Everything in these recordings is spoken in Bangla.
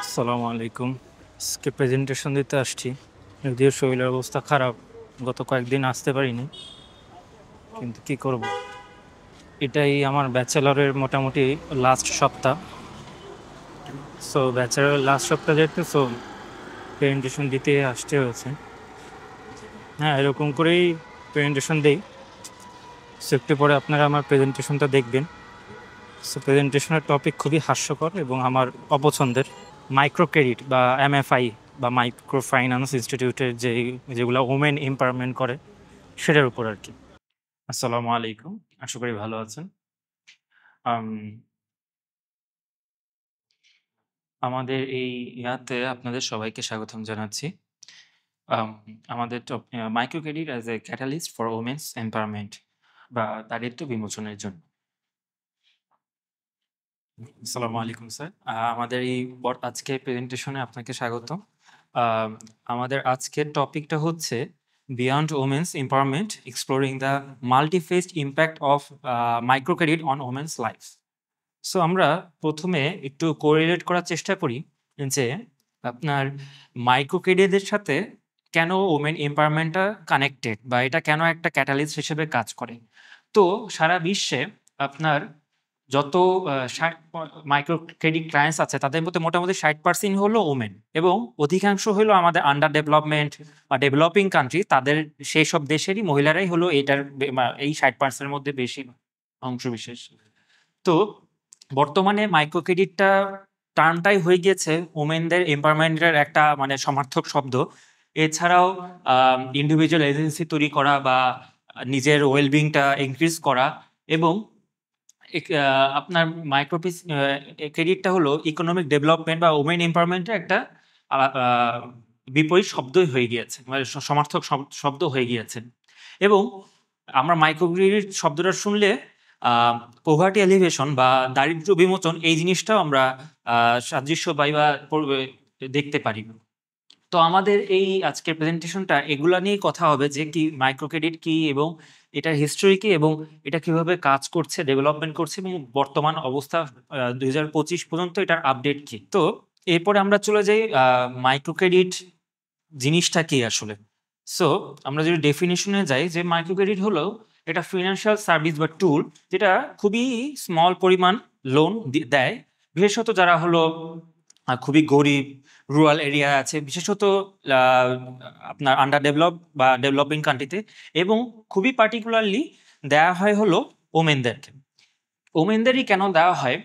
আসসালামু আলাইকুম। আজকে প্রেজেন্টেশন দিতে আসছি। যদিও শরীরের অবস্থা খারাপ, গত কয়েকদিন আসতে পারিনি, কিন্তু কি করব। এটাই আমার ব্যাচেলরের মোটামুটি লাস্ট সপ্তাহ। সো ব্যাচেলরের লাস্ট সপ্তাহ যেহেতু, সো প্রেজেন্টেশন দিতে আসতে হয়েছে। হ্যাঁ, এরকম করেই প্রেজেন্টেশন দেই। সো একটু পরে আপনারা আমার প্রেজেন্টেশনটা দেখবেন। সো প্রেজেন্টেশনের টপিক খুবই হাস্যকর এবং আমার অপছন্দের। মাইক্রো ক্রেডিট বা এমএফআই বা মাইক্রো ফাইন্যান্স ইনস্টিটিউটের যেগুলো ওমেন এম্পাওয়ারমেন্ট করে সেটার উপর আর কি। আসসালামু আলাইকুম, আশা করি ভালো আছেন। আম, আমাদের এই ইয়াতে আপনাদের সবাইকে স্বাগতম জানাচ্ছি। আম, আমাদের micro credit as a catalyst for women's empowerment বা দারিদ্র্য বিমোচনের জন্য। আসসালামু আলাইকুম স্যার। আমাদের এই আজকের প্রেজেন্টেশনে আপনাকে স্বাগত। আহ, আমাদের আজকের টপিকটা হচ্ছে beyond women's empowerment, exploring the multifaceted impact of micro credit on women's life. So আমরা প্রথমে একটু কোরিলেট করার চেষ্টা করি যে আপনার মাইক্রো ক্রেডিটের সাথে কেন ওমেন এম্পাওয়ারমেন্টটা কানেক্টেড বা এটা কেন একটা ক্যাটালিস্ট হিসেবে কাজ করে। তো সারা বিশ্বে আপনার যত মাইক্রো ক্রেডিট ক্লায়েন্টস আছে তাদের মধ্যে মোটামুটি 60% হলো ওমেন এবং অধিকাংশ হলো আমাদের আন্ডার ডেভেলপমেন্ট বা ডেভেলপিং কান্ট্রি, তাদের সেই সব দেশেরই মহিলারাই হলো এই 60%-এর মধ্যে বেশি অংশ বিশেষ। তো বর্তমানে মাইক্রো ক্রেডিটটা টার্মটাই হয়ে গিয়েছে ওমেনদের এম্পাওয়ারমেন্টের একটা মানে সমার্থক শব্দ। এছাড়াও ইন্ডিভিজুয়াল এজেন্সি তৈরি করা বা নিজের ওয়েলবিংটা ইনক্রিজ করা এবং আপনার মাইক্রোপিস ক্রেডিটটা হলো ইকোনমিক ডেভেলপমেন্ট বা ওমেন এম্পাওয়ারমেন্টের একটা বিপরীত শব্দই হয়ে গিয়েছে, মানে সমার্থক শব্দ হয়ে গিয়েছে। এবং আমরা মাইক্রো ক্রেডিট শব্দটা শুনলে পোভার্টি এলিভেশন বা দারিদ্র্য বিমোচন এই জিনিসটাও আমরা সাদৃশ্য বা দেখতে পারি। তো আমাদের এই আজকের প্রেজেন্টেশনটা এগুলা নিয়েই কথা হবে যে কি মাইক্রো ক্রেডিট কি এবং এটার হিস্ট্রি কি এবং এটা কিভাবে কাজ করছে, ডেভেলপমেন্ট করছে এবং বর্তমান অবস্থা 2025 পর্যন্ত এটার আপডেট কি। তো এরপরে আমরা চলে যাই মাইক্রো ক্রেডিট জিনিসটা কি আসলে। সো আমরা যদি ডেফিনেশনে যাই যে মাইক্রো ক্রেডিট হলো এটা ফিনান্সিয়াল সার্ভিস বা টুল যেটা খুবই স্মল পরিমাণ লোন দেয়, বিশেষত যারা হলো খুবই গরিব রুরাল এরিয়া আছে, বিশেষত আহ, আপনার আন্ডার ডেভেলপ বা ডেভেলপিং কান্ট্রিতে, এবং খুবই পার্টিকুলারলি দেয়া হয় হলো ওমেনদেরকে। ওমেনদেরই কেন দেওয়া হয়?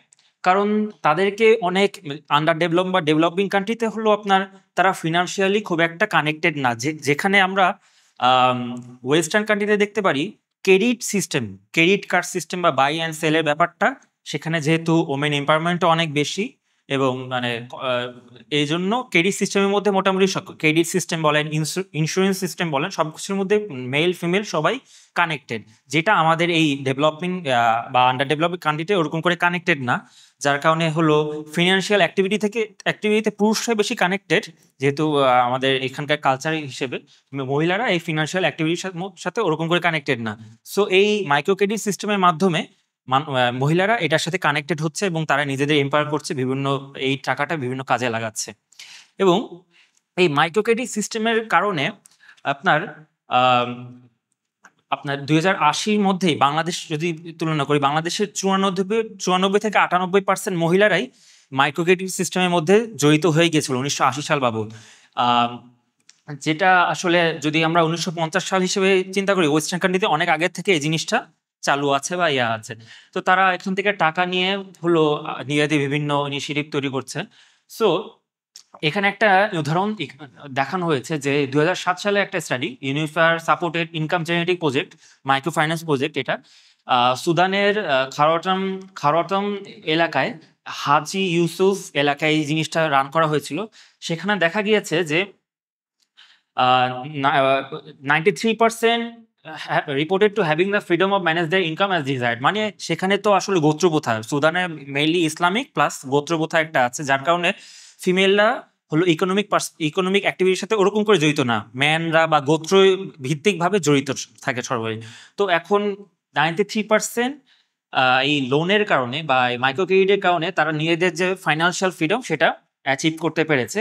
কারণ তাদেরকে অনেক আন্ডার ডেভেলপ বা ডেভেলপিং কান্ট্রিতে হলো আপনার তারা ফিনান্সিয়ালি খুব একটা কানেক্টেড না, যেখানে আমরা ওয়েস্টার্ন কান্ট্রিতে দেখতে পারি credit system, credit card system বা বাই অ্যান্ড সেলের ব্যাপারটা সেখানে যেহেতু ওমেন এম্পাওয়ারমেন্টও অনেক বেশি এবং মানে এই জন্য ক্রেডিট সিস্টেমের মধ্যে মোটামুটি ক্রেডিট সিস্টেম বলেন, ইন্স্যুরেন্স সিস্টেম বলেন, সব কিছুর মধ্যে মেল ফিমেল সবাই কানেক্টেড, যেটা আমাদের এই ডেভেলপিং বা আন্ডার ডেভেলপিং কান্ট্রিতে ওরকম করে কানেক্টেড না। যার কারণে হলো ফিনান্সিয়াল অ্যাক্টিভিটিতে পুরুষরাই বেশি কানেক্টেড, যেহেতু আমাদের এখানকার কালচার হিসেবে মহিলারা এই ফিনান্সিয়াল অ্যাক্টিভিটির সাথে ওরকম করে কানেক্টেড না। সো এই মাইক্রো ক্রেডিট সিস্টেমের মাধ্যমে মহিলারা এটার সাথে কানেক্টেড হচ্ছে এবং তারা নিজেদের এম্পাওয়ার করছে, বিভিন্ন এই টাকাটা বিভিন্ন কাজে লাগাচ্ছে। এবং এই মাইক্রো ক্রেডিট সিস্টেমের কারণে আপনার আম, আপনার 2080-র মধ্যেই বাংলাদেশ যদি তুলনা করি, বাংলাদেশের 94 থেকে 98% মহিলারাই মাইক্রো ক্রেডিট সিস্টেমের মধ্যে জড়িত হয়ে গিয়েছিল 1980 সাল বাবদ। আম, যেটা আসলে যদি আমরা 1950 সাল হিসেবে চিন্তা করি, ওয়েস্টার্ন কান্ট্রিতে অনেক আগের থেকে এই জিনিসটা চালু আছে বা ইয়া আছে। তো তারা এখান থেকে টাকা নিয়ে হলো নিজেদের বিভিন্ন ইনিশিয়েটিভ তৈরি করছে। সো এখানে একটা উদাহরণ দেখানো হয়েছে যে 2007 সালে একটা study, unifier supported income generating project, micro finance project, এটা সুদানের খারতম এলাকায়, হাজি ইউসুফ এলাকায় এই জিনিসটা রান করা হয়েছিল। সেখানে দেখা গিয়েছে যে 93% reported to having the freedom of manage their income as desired. মানে সেখানে তো আসলে গোত্রপ্রথা, সুদানে মেইনলি ইসলামিক প্লাস গোত্রপ্রথা একটা আছে, যার কারণে ফিমেলরা হলো ইকোনমিক অ্যাক্টিভিটির সাথে ওরকম করে জড়িত না, ম্যানরা বা গোত্র ভিত্তিক ভাবে জড়িত থাকে সর্বাধিক। তো এখন 93% এই লোনের কারণে বা মাইক্রো ক্রেডিটের কারণে তারা নিজেদের যে ফাইন্যান্সিয়াল ফ্রিডম সেটা অ্যাচিভ করতে পেরেছে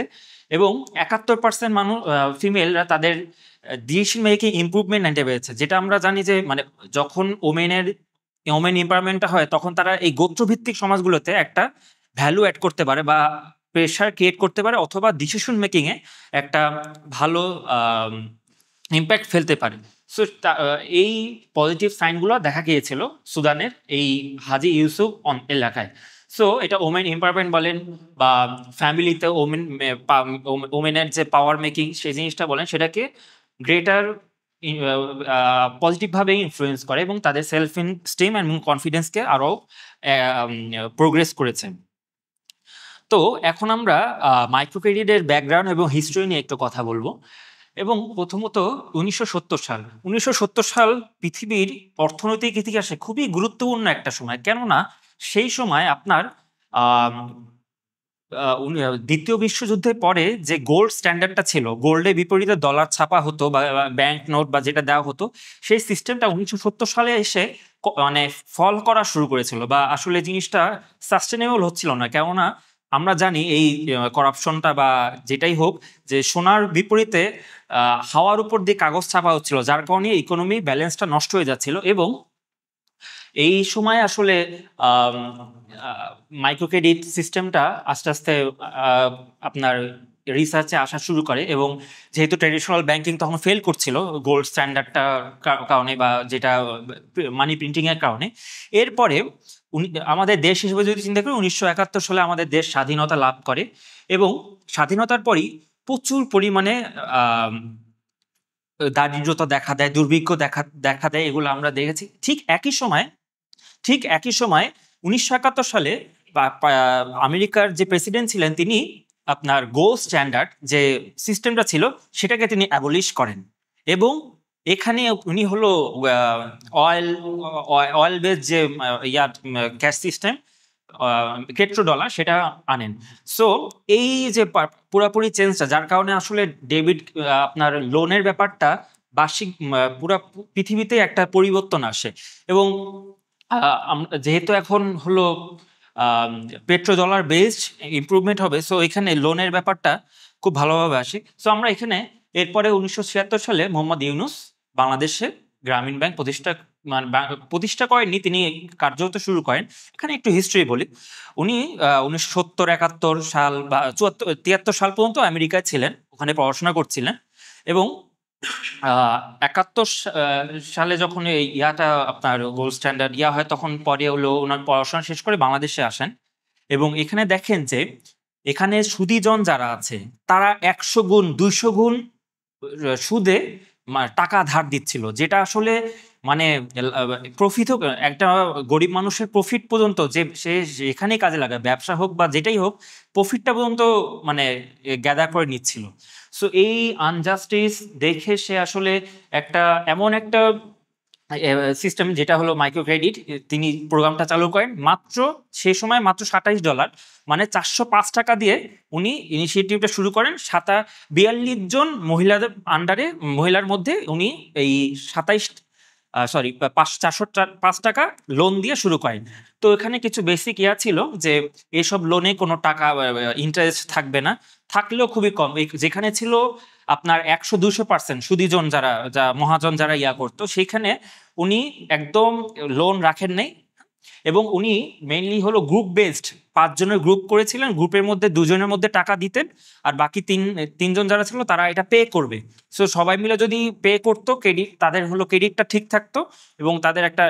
এবং 71% মানুষ ফিমেলরা তাদের ডিসিশন মেকিং ইমপ্রুভমেন্ট আনতে পেরেছে। যেটা আমরা জানি যে মানে যখন ওমেন এম্পাওয়ারমেন্টটা হয় তখন তারা এই গোত্রভিত্তিক সমাজগুলোতে একটা ভ্যালু অ্যাড করতে পারে বা প্রেশার ক্রিয়েট করতে পারে অথবা ডিসিশন মেকিং এ একটা ভালো ইম্প্যাক্ট ফেলতে পারে। সো এই পজিটিভ সাইনগুলো দেখা গিয়েছিল সুদানের এই হাজি ইউসুফ এলাকায়। সো এটা ওমেন এম্পাওয়ারমেন্ট বলেন বা ফ্যামিলিতে ওমেনের যে পাওয়ার মেকিং সেই জিনিসটা বলেন, সেটাকে গ্রেটার পজিটিভভাবে ইনফ্লুয়েন্স করে এবং তাদের সেলফ স্টিম এবং কনফিডেন্সকে আরও প্রোগ্রেস করেছে। তো এখন আমরা মাইক্রো ক্রেডিটের ব্যাকগ্রাউন্ড এবং হিস্ট্রি নিয়ে একটু কথা বলবো। এবং প্রথমত 1970 সাল পৃথিবীর অর্থনৈতিক ইতিহাসে খুবই গুরুত্বপূর্ণ একটা সময়, কেননা সেই সময় আপনার দ্বিতীয় বিশ্বযুদ্ধের পরে যে গোল্ড স্ট্যান্ডার্ডটা ছিল, গোল্ডের বিপরীতে ডলার ছাপা হতো বা ব্যাংক নোট বা যেটা দেওয়া হতো, সেই সিস্টেমটা 1970 সালে এসে মানে ফল করা শুরু করেছিল বা আসলে জিনিসটা সাস্টেনেবল হচ্ছিল না। কেননা আমরা জানি এই করাপশনটা বা যেটাই হোক, যে সোনার বিপরীতে হাওয়ার উপর দিয়ে কাগজ ছাপা হচ্ছিল, যার কারণে ইকোনমি ব্যালেন্সটা নষ্ট হয়ে যাচ্ছিল। এবং এই সময় আসলে মাইক্রো ক্রেডিট সিস্টেমটা আস্তে আস্তে আপনার রিসার্চে আসা শুরু করে এবং যেহেতু ট্রেডিশনাল ব্যাংকিং তখন ফেল করছিল গোল্ড স্ট্যান্ডার্ডটার কারণে বা যেটা মানি প্রিন্টিং এর কারণে, এরপরে আমাদের দেশ হিসেবে যদি চিন্তা করি 1971 সালে আমাদের দেশ স্বাধীনতা লাভ করে এবং স্বাধীনতার পরই প্রচুর পরিমাণে দারিদ্রতা দেখা দেয়, দুর্ভিক্ষ দেখা দেয়, এগুলো আমরা দেখেছি। ঠিক একই সময় 1971 সালে আমেরিকার যে প্রেসিডেন্ট ছিলেন তিনি আপনার গোল্ড স্ট্যান্ডার্ড যে সিস্টেমটা ছিল সেটাকে তিনি অ্যাবলিশ করেন এবং এখানে উনি হলো অয়েল বেস যে ক্যাশ সিস্টেম পেট্রো ডলার সেটা আনেন। সো এই যে পুরাপুরি চেঞ্জটা, যার কারণে আসলে ডেবিট আপনার লোনের ব্যাপারটা বার্ষিক পুরা পৃথিবীতে একটা পরিবর্তন আসে এবং যেহেতু এখন হলো পেট্রো ডলার বেসড ইমপ্রুভমেন্ট হবে, সো এখানে লোনের ব্যাপারটা খুব ভালোভাবে আসে। সো আমরা এখানে এরপরে 1976 সালে মোহাম্মদ ইউনুস বাংলাদেশে গ্রামীণ ব্যাংক প্রতিষ্ঠা করেননি, তিনি কার্যত শুরু করেন। এখানে একটু হিস্ট্রি বলি। উনি 1970-71 সাল বা 73 সাল পর্যন্ত আমেরিকায় ছিলেন, ওখানে পড়াশোনা করছিলেন এবং 71 সালে যখন এই আপনার গোল্ড স্ট্যান্ডার্ড হয় তখন পরে হলো ওনার পড়াশোনা শেষ করে বাংলাদেশে আসেন এবং এখানে দেখেন যে এখানে সুদীজন যারা আছে তারা 100 গুণ 200 গুণ সুদে টাকা ধার দিচ্ছিল, যেটা আসলে মানে প্রফিট হোক, একটা গরিব মানুষের প্রফিট পর্যন্ত যে সে এখানেই কাজে লাগায়, ব্যবসা হোক বা যেটাই হোক, প্রফিটটা পর্যন্ত মানে গ্যাদার করে নিচ্ছিল। সো এই আনজাস্টিস দেখে সে আসলে এমন একটা সিস্টেম যেটা হলো মাইক্রো ক্রেডিট, তিনি প্রোগ্রামটা চালু করেন সে সময় মাত্র $27, মানে 405 টাকা দিয়ে উনি ইনিশিয়েটিভটা শুরু করেন। 42 জন মহিলার মধ্যে উনি এই 405 টাকা লোন দিয়ে শুরু করেন। তো এখানে কিছু বেসিক ছিল যে এসব লোনে কোনো টাকা ইন্টারেস্ট থাকবে না, থাকলেও খুবই কম। যেখানে ছিল আপনার 100-200% সুদীজন যা মহাজন যারা করতো, সেখানে উনি একদম লোন রাখেন নাই এবং উনি মেইনলি হলো গ্রুপ বেসড 5 জনের গ্রুপ করেছিলেন, গ্রুপের মধ্যে 2 জনের মধ্যে টাকা দিতেন আর বাকি তিনজন যারা ছিল তারা এটা পে করবে। সো সবাই মিলে যদি পে করতো, তাদের হলো ক্রেডিটটা ঠিক থাকতো এবং তাদের একটা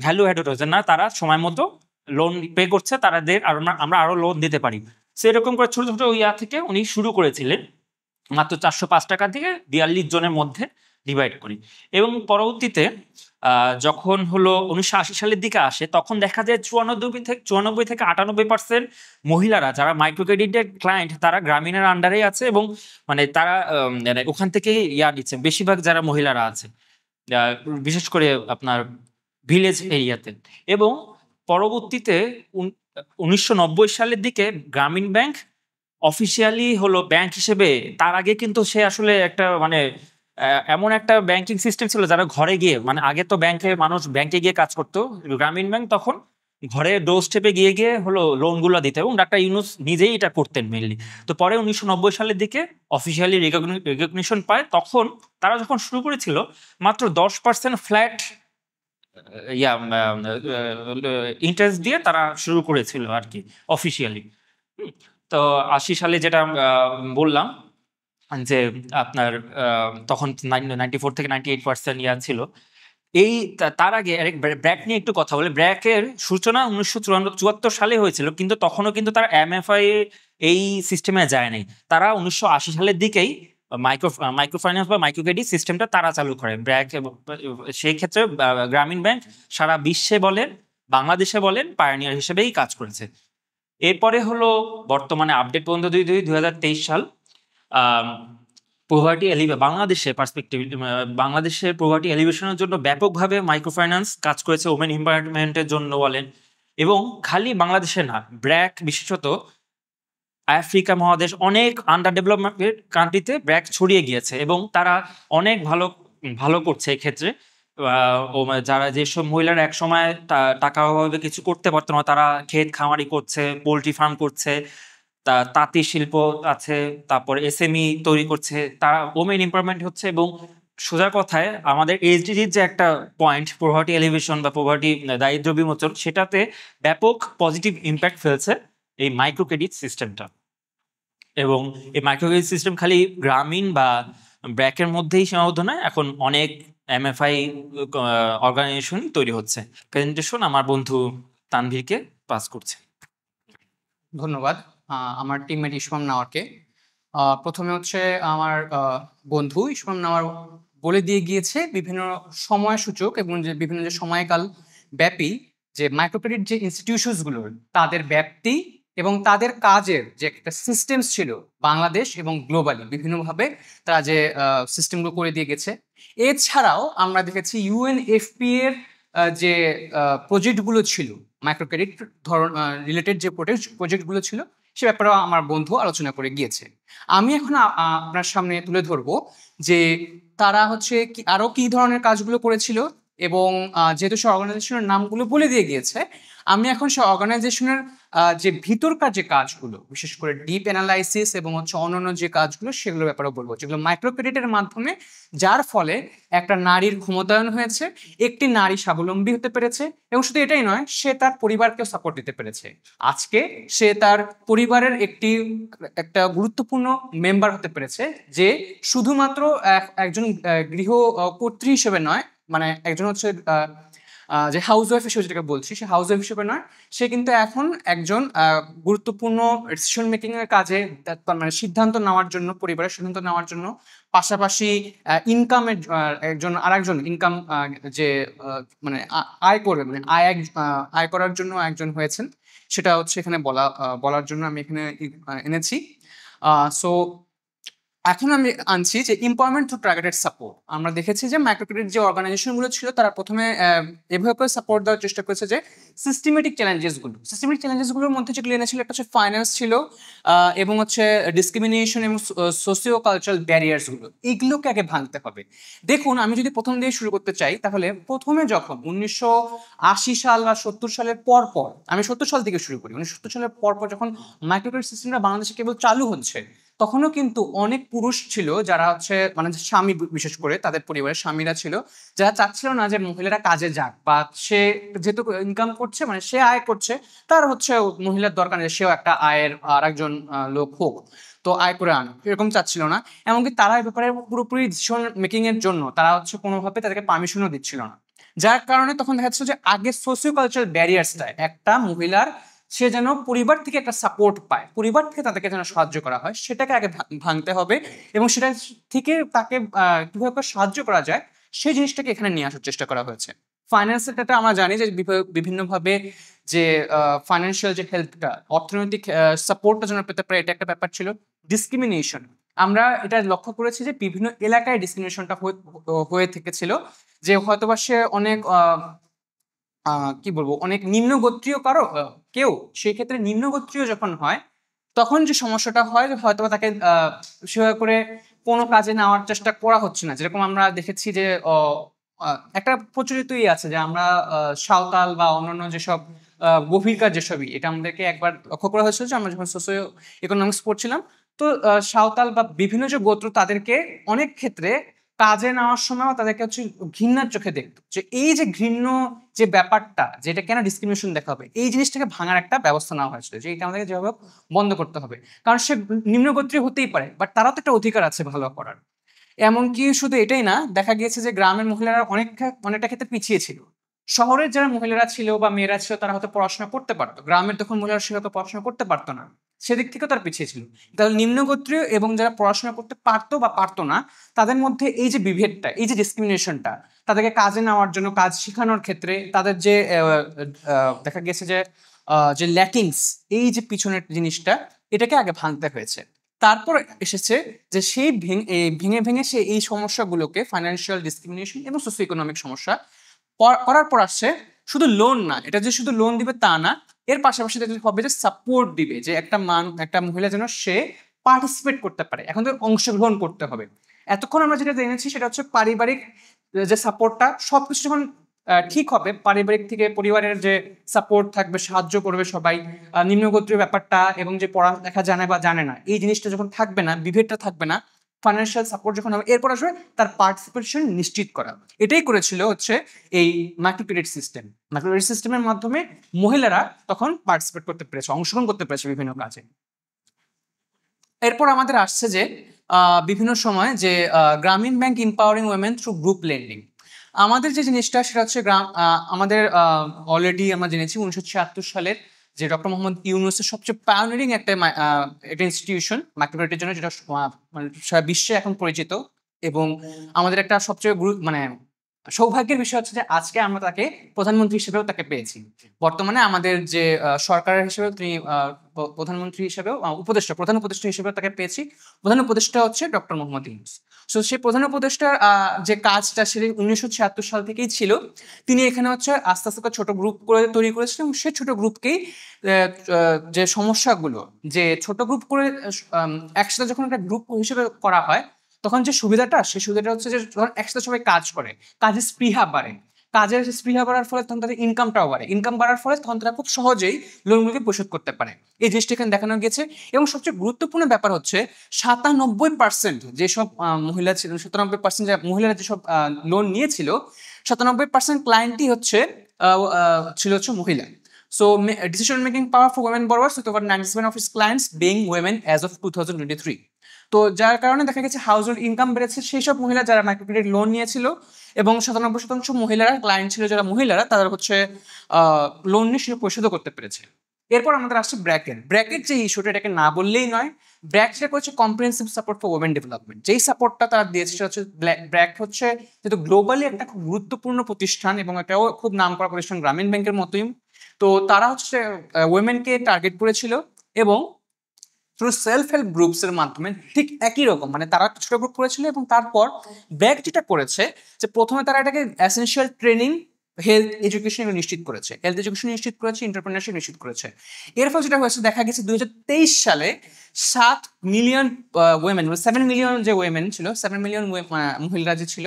ভ্যালু অ্যাড হতো যে না তারা সময় মতো লোন পে করছে, তাদের আমরা আরো লোন দিতে পারি। সেরকম করে ছোট ছোট থেকে উনি শুরু করেছিলেন মাত্র 405 টাকা থেকে 42 জনের মধ্যে ডিভাইড করি। এবং পরবর্তীতে যখন হলো 1980 সালের দিকে আসে তখন দেখা যায় 94 থেকে 98% মহিলারা যারা মাইক্রো ক্রেডিটের ক্লায়েন্ট তারা গ্রামীণের আন্ডারেই আছে এবং মানে তারা ওখান থেকে নিচ্ছে বেশিরভাগ যারা মহিলারা আছে, বিশেষ করে আপনার ভিলেজ এরিয়াতে। এবং পরবর্তীতে 1990 সালের দিকে গ্রামীণ ব্যাংক অফিসিয়ালি হলো ব্যাংক হিসেবে, তার আগে কিন্তু সে আসলে একটা মানে এমন একটা ব্যাংকিং সিস্টেম ছিল যারা ঘরে গিয়ে, মানে আগে তো মানুষ ব্যাংকে গিয়ে কাজ করতো, গ্রামীণ ব্যাংক তখন ঘরে ডোর স্টেপে গিয়ে গিয়ে হলো লোনগুলো দিতে, এবং ডাক্তার ইউনূস নিজেই এটা করতেন মেইনলি। তো পরে 1990 সালের দিকে অফিসিয়ালি রেকগনিশন পায়। তখন তারা যখন শুরু করেছিল মাত্র 10% ফ্ল্যাট ইয়া ইন্টারেস্ট দিয়ে তারা শুরু করেছিল আর কি অফিসিয়ালি। তো 80 সালে যেটা বললাম যে আপনার তখন 94 থেকে 98% ইয়া ছিল। এই তার আগে ব্র্যাক নিয়ে একটু কথা বলি। ব্র্যাকের সূচনা 1974 সালে হয়েছিল, কিন্তু তখনও কিন্তু তারা এমএফআই এই সিস্টেমে যায় নাই। তারা 1980 সালের দিকেই মাইক্রো ফাইন্যান্স বা মাইক্রো ক্রেডিট সিস্টেমটা তারা চালু করে ব্র্যাক। সেই ক্ষেত্রে গ্রামীণ ব্যাংক সারা বিশ্বে বলেন, বাংলাদেশে বলেন, পায়োনিয়ার হিসেবেই কাজ করেছে। এরপরে হলো বর্তমানে আপডেট পর্যন্ত 2023 সাল। পোভার্টি বাংলাদেশের পার্সপেক্টিভ, বাংলাদেশের পোভার্টি এলিভেশনের জন্য ব্যাপকভাবে মাইক্রো ফাইন্যান্স কাজ করেছে, ওমেন এম্পাওয়ারমেন্টের জন্য বলেন। এবং খালি বাংলাদেশে না, ব্র্যাক বিশেষত আফ্রিকা মহাদেশ অনেক আন্ডার ডেভেলপমেন্ট কান্ট্রিতে ব্র্যাক ছড়িয়ে গিয়েছে, এবং তারা অনেক ভালো ভালো করছে এক্ষেত্রে। যারা যেসব মহিলারা এক সময় টাকা অভাবে কিছু করতে পারতো না, তারা ক্ষেত খামারি করছে, পোলট্রি ফার্ম করছে, তাঁতি শিল্প আছে, তারপর এসএমই তৈরি করছে, তারা ওমেন এম্পাওয়ারমেন্ট হচ্ছে। এবং সোজা কথায় আমাদের এইচডিজির যে একটা পয়েন্ট পোভার্টি এলিভেশন বা পোভার্টি দারিদ্র বিমোচন, সেটাতে ব্যাপক পজিটিভ ইম্প্যাক্ট ফেলছে এই মাইক্রো ক্রেডিট সিস্টেমটা। এবং এই মাইক্রো ক্রেডিট সিস্টেম খালি গ্রামীণ বা ব্র্যাকের মধ্যেই সীমাবদ্ধ নয়, এখন অনেক এমএফআই অর্গানাইজেশন তৈরি হচ্ছে। প্রেজেন্টেশন আমার বন্ধু তানভীরকে পাস করছে। ধন্যবাদ আমার টিমমেট ইসমাম নাওয়ারকে। প্রথমে হচ্ছে আমার বন্ধু ইসমাম নাওয়ার বলে দিয়ে গিয়েছে বিভিন্ন সময় সূচক এবং যে বিভিন্ন যে সময়কাল ব্যাপী যে মাইক্রো ক্রেডিট যে ইনস্টিটিউশনসগুলোর তাদের ব্যাপ্তি এবং তাদের কাজের যে একটা সিস্টেমস ছিল বাংলাদেশ এবং গ্লোবালি বিভিন্নভাবে তারা যে সিস্টেমগুলো করে দিয়ে গেছে। এছাড়াও আমরা দেখেছি ইউএনএফপি এর যে প্রজেক্টগুলো ছিল মাইক্রো ক্রেডিট ধরন রিলেটেড যে প্রজেক্টগুলো ছিল সে ব্যাপারেও আমার বন্ধু আলোচনা করে গিয়েছে। আমি এখন আপনার সামনে তুলে ধরবো যে তারা হচ্ছে আরো কি ধরনের কাজগুলো করেছিল এবং যেহেতু সে অর্গানাইজেশনের নামগুলো বলে দিয়ে গিয়েছে, আমি এখন সে অর্গানাইজেশনের যে ভিতরকার যে কাজগুলো বিশেষ করে ডিপ অ্যানালাইসিস এবং হচ্ছে অন্যান্য যে কাজগুলো সেগুলোর ব্যাপারে বলবো, যেগুলো মাইক্রো ক্রেডিটের মাধ্যমে যার ফলে একটা নারীর ক্ষমতায়ন হয়েছে, একটি নারী স্বাবলম্বী হতে পেরেছে এবং শুধু এটাই নয়, সে তার পরিবারকেও সাপোর্ট দিতে পেরেছে। আজকে সে তার পরিবারের একটা গুরুত্বপূর্ণ মেম্বার হতে পেরেছে, যে শুধুমাত্র একজন গৃহ কর্ত্রী হিসেবে নয়, মানে একজন হচ্ছে যে হাউস ওয়াইফ হিসেবে যেটাকে বলছি, সে হাউস ওয়াইফ হিসেবে নয়, সে কিন্তু এখন একজন গুরুত্বপূর্ণ ডিসিশন মেকিং এর কাজে, মানে সিদ্ধান্ত নেওয়ার জন্য, পরিবারের সিদ্ধান্ত নেওয়ার জন্য, পাশাপাশি ইনকামের আরেকজন ইনকাম যে মানে আয় করবে, মানে আয় করার জন্য একজন হয়েছেন। সেটা হচ্ছে এখানে বলার জন্য আমি এখানে এনেছি। সো এখন আমি আনছি যে এমপাওয়ারমেন্ট থ্রু টার্গেটেড সাপোর্ট। আমরা দেখেছি যে মাইক্রো ক্রেডিট যে অর্গানাইজেশনগুলো ছিল তারা প্রথমে এভাবে করে সাপোর্ট দেওয়ার চেষ্টা করেছে যে সিস্টেমেটিক চ্যালেঞ্জেসগুলোর মধ্যে যেগুলো এনেছিল একটা হচ্ছে ফাইন্যান্স ছিল, এবং হচ্ছে ডিসক্রিমিনেশন এবং সোসিও কালচারাল ব্যারিয়ার্সগুলো, এইগুলোকে আগে ভাঙতে হবে। দেখুন, আমি যদি প্রথম দিয়ে শুরু করতে চাই, তাহলে প্রথমে যখন 1980 সাল বা 70 সালের পর আমি 70 সাল থেকে শুরু করি, 1970 সালের পর যখন মাইক্রো ক্রেডিট সিস্টেমটা বাংলাদেশে কেবল চালু হচ্ছে, তখনও কিন্তু অনেক পুরুষ ছিল যারা হচ্ছে মানে স্বামী, বিশেষ করে তাদের পরিবারের স্বামীরা ছিল যারা চাচ্ছিল না যে মহিলারা কাজে যাক, বা সে যেহেতু ইনকাম করছে, মানে সে আয় করছে, তার হচ্ছে মহিলার দরকার নেই সেও একটা আয়ের আর একজন লোক হোক, তো আয় করে আনো, এরকম চাচ্ছিল না। এমনকি তারা এই ব্যাপারে পুরোপুরি ডিসিশন মেকিং এর জন্য তারা হচ্ছে কোনোভাবে তাদেরকে পারমিশনও দিচ্ছিল না। যার কারণে তখন দেখা যাচ্ছে যে আগে সোসিও কালচারাল ব্যারিয়ার্সটা একটা মহিলার, সে যেন পরিবার থেকে একটা সাপোর্ট পায়, পরিবার থেকে তাদেরকে যেন সাহায্য করা হয়, সেটাকে আগে ভাঙতে হবে এবং সেটা থেকে তাকে কিভাবে সাহায্য করা যায় সেই জিনিসটাকে এখানে নিয়ে আসার চেষ্টা করা হয়েছে। ফাইন্যান্সের ক্ষেত্রে আমরা জানি যে বিভিন্নভাবে যে ফাইন্যান্সিয়াল যে হেল্পটা, অর্থনৈতিক সাপোর্টটা যেন পেতে পারে, এটা একটা ব্যাপার ছিল। ডিসক্রিমিনেশন, আমরা এটা লক্ষ্য করেছি যে বিভিন্ন এলাকায় ডিসক্রিমিনেশনটা হয়ে থেকেছিল, যে হয়তোবা সে অনেক কি বলবো, অনেক নিম্নগোত্রীয় কেউ, সেই ক্ষেত্রে নিম্নগোত্রীয় যখন হয় তখন যে সমস্যাটা হয়, হয়তো তাকে সেভাবে করে কোনো কাজে নেওয়ার চেষ্টা করা হচ্ছে না। যেরকম আমরা দেখেছি যে একটা প্রচলিতই আছে যে আমরা সাঁওতাল বা অন্যান্য যেসব গভীরকার যেসবই, এটা আমাদেরকে একবার লক্ষ্য করা হয়েছিল যে আমরা যখন সোশিও ইকোনমিক্স পড়ছিলাম, তো সাঁওতাল বা বিভিন্ন যে গোত্র তাদেরকে অনেক ক্ষেত্রে কাজে নেওয়ার সময় তাদেরকে হচ্ছে ঘৃণার চোখে দেখতো, যে এই যে ঘৃণ্য যে ব্যাপারটা, যেটা কেন ডিসক্রিমিনেশন দেখা হবে, এই জিনিসটাকে ভাঙার একটা ব্যবস্থা নেওয়া হয়েছিল যে এটা আমাদেরকে যেভাবে বন্ধ করতে হবে। কারণ সে নিম্নগোত্রী হতেই পারে, বাট তারাও তো একটা অধিকার আছে ভালো করার। এমনকি শুধু এটাই না, দেখা গিয়েছে যে গ্রামের মহিলারা অনেকটা ক্ষেত্রে পিছিয়ে ছিল। শহরের যারা মহিলারা ছিল বা মেয়েরা ছিল তারা হয়তো পড়াশোনা করতে পারতো, গ্রামের তখন মহিলারা সেভাবে পড়াশোনা করতে পারতো না, সেদিক থেকেও তারা পিছিয়ে ছিল। তাহলে নিম্নগোত্রীয় এবং যারা পড়াশোনা করতে পারতো বা পারতো না, তাদের মধ্যে এই যে বিভেদটা, এই যে ডিসক্রিমিনেশনটা, তাদেরকে কাজে নেওয়ার জন্য, কাজ শেখানোর ক্ষেত্রে তাদের যে দেখা গেছে যে ল্যাকিংস, এই যে পিছনের জিনিসটা, এটাকে আগে ভাঙতে হয়েছে। তারপর এসেছে যে সেই ভেঙে ভেঙে সে এই সমস্যাগুলোকে, ফাইন্যান্সিয়াল ডিসক্রিমিনেশন এবং সোশিও ইকোনমিক সমস্যা করার পর আসছে শুধু লোন না, এটা যে শুধু লোন দিবে তা না, এর পাশাপাশি হবে যে সাপোর্ট দিবে, যে একটা মহিলা যেন সে পার্টিসিপেট করতে পারে, এখন তো অংশগ্রহণ করতে হবে। এতক্ষণ আমরা যেটা জেনেছি সেটা হচ্ছে পারিবারিক যে সাপোর্টটা, সবকিছু যখন ঠিক হবে, পারিবারিক থেকে পরিবারের যে সাপোর্ট থাকবে, সাহায্য করবে সবাই, নিম্নগোত্রীয় ব্যাপারটা এবং যে পড়ালেখা জানে বা জানে না, এই জিনিসটা যখন থাকবে না, বিভেদটা থাকবে না, ফাইন্যান্সিয়াল সাপোর্ট যখন হবে, এরপর আসবে তার পার্টিসিপেশন নিশ্চিত করা। এটাই করেছিল হচ্ছে এই মাইক্রোক্রেডিট সিস্টেম। মাইক্রোক্রেডিট সিস্টেমের মাধ্যমে মহিলারা তখন পার্টিসিপেট করতে পেরেছে, অংশগ্রহণ করতে পেরেছে বিভিন্ন কাজে। এরপর আমাদের আসছে যে বিভিন্ন সময় যে গ্রামীণ bank empowering women through group lending. আমাদের যে জিনিসটা সেটা হচ্ছে আমাদের অলরেডি আমরা জেনেছি 1976 সালের যে ডক্টর মোহাম্মদ ইউনূসের সবচেয়ে পায়োনিয়ারিং একটা ইনস্টিটিউশন মাইক্রোক্রেডিটের জন্য, যেটা মানে সারা বিশ্বে এখন পরিচিত। এবং আমাদের একটা সবচেয়ে মানে সৌভাগ্যের বিষয় হচ্ছে যে আজকে আমরা তাকে প্রধানমন্ত্রী হিসেবেও তাকে পেয়েছি। বর্তমানে আমাদের যে সরকারের হিসেবে তিনি প্রধানমন্ত্রী হিসেবেও প্রধান উপদেষ্টা হিসেবেও তাকে পেয়েছি। প্রধান উপদেষ্টা হচ্ছে ডক্টর মোহাম্মদ ইউনূস। সো সেই প্রধান উপদেষ্টার যে কাজটা সেটা 1976 সাল থেকেই ছিল। তিনি এখানে হচ্ছে আস্তে আস্তে ছোট গ্রুপ করে তৈরি করেছিলেন এবং সেই ছোট গ্রুপকেই যে সমস্যাগুলো, যে ছোট গ্রুপ করে একসাথে যখন একটা গ্রুপ হিসেবে করা হয়, তখন যে সুবিধাটা, সেই সুবিধাটা হচ্ছে যে যখন একসাথে সবাই কাজ করে, কাজের স্পৃহা বাড়ে, কাজের স্পৃহা বাড়ার ফলে তখন তাদের ইনকামটাও বাড়ে, ইনকাম বাড়ার ফলে তখন তারা খুব সহজেই লোনগুলোকে পরিশোধ করতে পারে। এই জিনিসটা এখানে দেখানো গেছে। এবং সবচেয়ে গুরুত্বপূর্ণ ব্যাপার হচ্ছে 97% যেসব মহিলা ছিল, 97% যে মহিলারা যেসব লোন নিয়েছিল, 97% ক্লায়েন্টই ছিল হচ্ছে মহিলা। So decision making power for women borrowers with over 97 of its clients being women as of 2023. তো যার কারণে দেখা গেছে হাউস হোল্ড ইনকাম বেড়েছে সেই সব মহিলা যারা মাইক্রোক্রেডিট লোন নিয়েছিল, এবং 97% মহিলারা ক্লায়েন্ট ছিল, যারা মহিলারা তারা হচ্ছে লোন নিয়ে সেটা পরিশোধ করতে পেরেছে। এরপর আমাদের আসছে ব্র্যাকেট যে ইস্যুটা, এটাকে না বললেই নয়। ব্র্যাক সেটা হচ্ছে comprehensive support for women development. যেই সাপোর্টটা তারা দিয়েছে সেটা হচ্ছে ব্র্যাক হচ্ছে যেহেতু গ্লোবালি একটা খুব গুরুত্বপূর্ণ প্রতিষ্ঠান এবং এটাও খুব নাম করা প্রতিষ্ঠান গ্রামীণ ব্যাংকের মতোই, তো তারা হচ্ছে ওয়েমেনকে টার্গেট করেছিল এবং থ্রু সেলফ হেল্প গ্রুপস এর মাধ্যমে ঠিক একই রকম, মানে তারা ছোট গ্রুপ করেছিল এবং তারপর ব্যাংক যেটা করেছে যে প্রথমে তারা এটাকে এসেনশিয়াল ট্রেনিং, হেলথ এডুকেশন নিশ্চিত করেছে, এন্টারপ্রেনারশিপ নিশ্চিত করেছে। এর ফলে যেটা হয়েছে দেখা গেছে 2023 সালে 7 মিলিয়ন ওয়েমেন, 7 মিলিয়ন যে ওয়েমেন ছিল, 7 মিলিয়ন মহিলারা যে ছিল,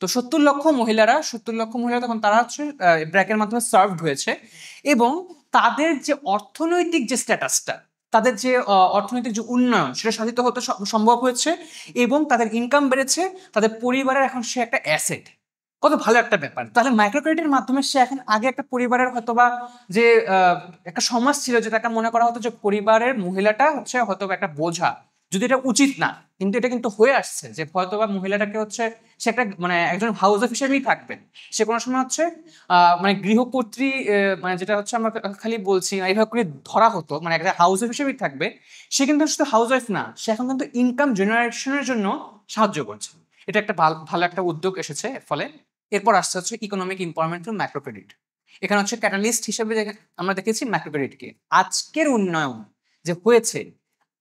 তো 70 লক্ষ মহিলারা তখন তারা হচ্ছে ব্র্যাকের মাধ্যমে সার্ভড হয়েছে। এবং তাদের যে অর্থনৈতিক যে স্ট্যাটাসটা, তাদের যে অর্থনৈতিক যে উন্নয়ন, সেটা সাধিত হতে সম্ভব হয়েছে এবং তাদের ইনকাম বেড়েছে, তাদের পরিবারের এখন সে একটা অ্যাসেট। কত ভালো একটা ব্যাপার। তাহলে মাইক্রো ক্রেডিটের মাধ্যমে সে এখন, আগে একটা পরিবারের হয়তোবা যে একটা সমাজ ছিল যেটাকে মনে করা হতো যে পরিবারের মহিলাটা হচ্ছে হয়তোবা একটা বোঝা, যদি এটা উচিত না, কিন্তু এটা কিন্তু হয়ে আসছে যে হয়তোবা মহিলাটাকে হচ্ছে সে একটা মানে একজন হাউস ওয়াইফ হিসেবেই থাকবেন, সে কোনো সময় হচ্ছে মানে গৃহকর্ত্রী, মানে যেটা হচ্ছে আমরা খালি বলছি এইভাবে করে ধরা হতো, মানে একটা হাউস ওয়াইফ হিসেবেই থাকবে। সে কিন্তু শুধু হাউস ওয়াইফ না, সে এখন কিন্তু ইনকাম জেনারেশনের জন্য সাহায্য করছে। এটা একটা ভালো একটা উদ্যোগ এসেছে এর ফলে। এরপর আসছে হচ্ছে economic empowerment through micro credit. এখানে হচ্ছে ক্যাটালিস্ট হিসেবে আমরা দেখেছি মাইক্রো ক্রেডিটকে। আজকের উন্নয়ন যে হয়েছে,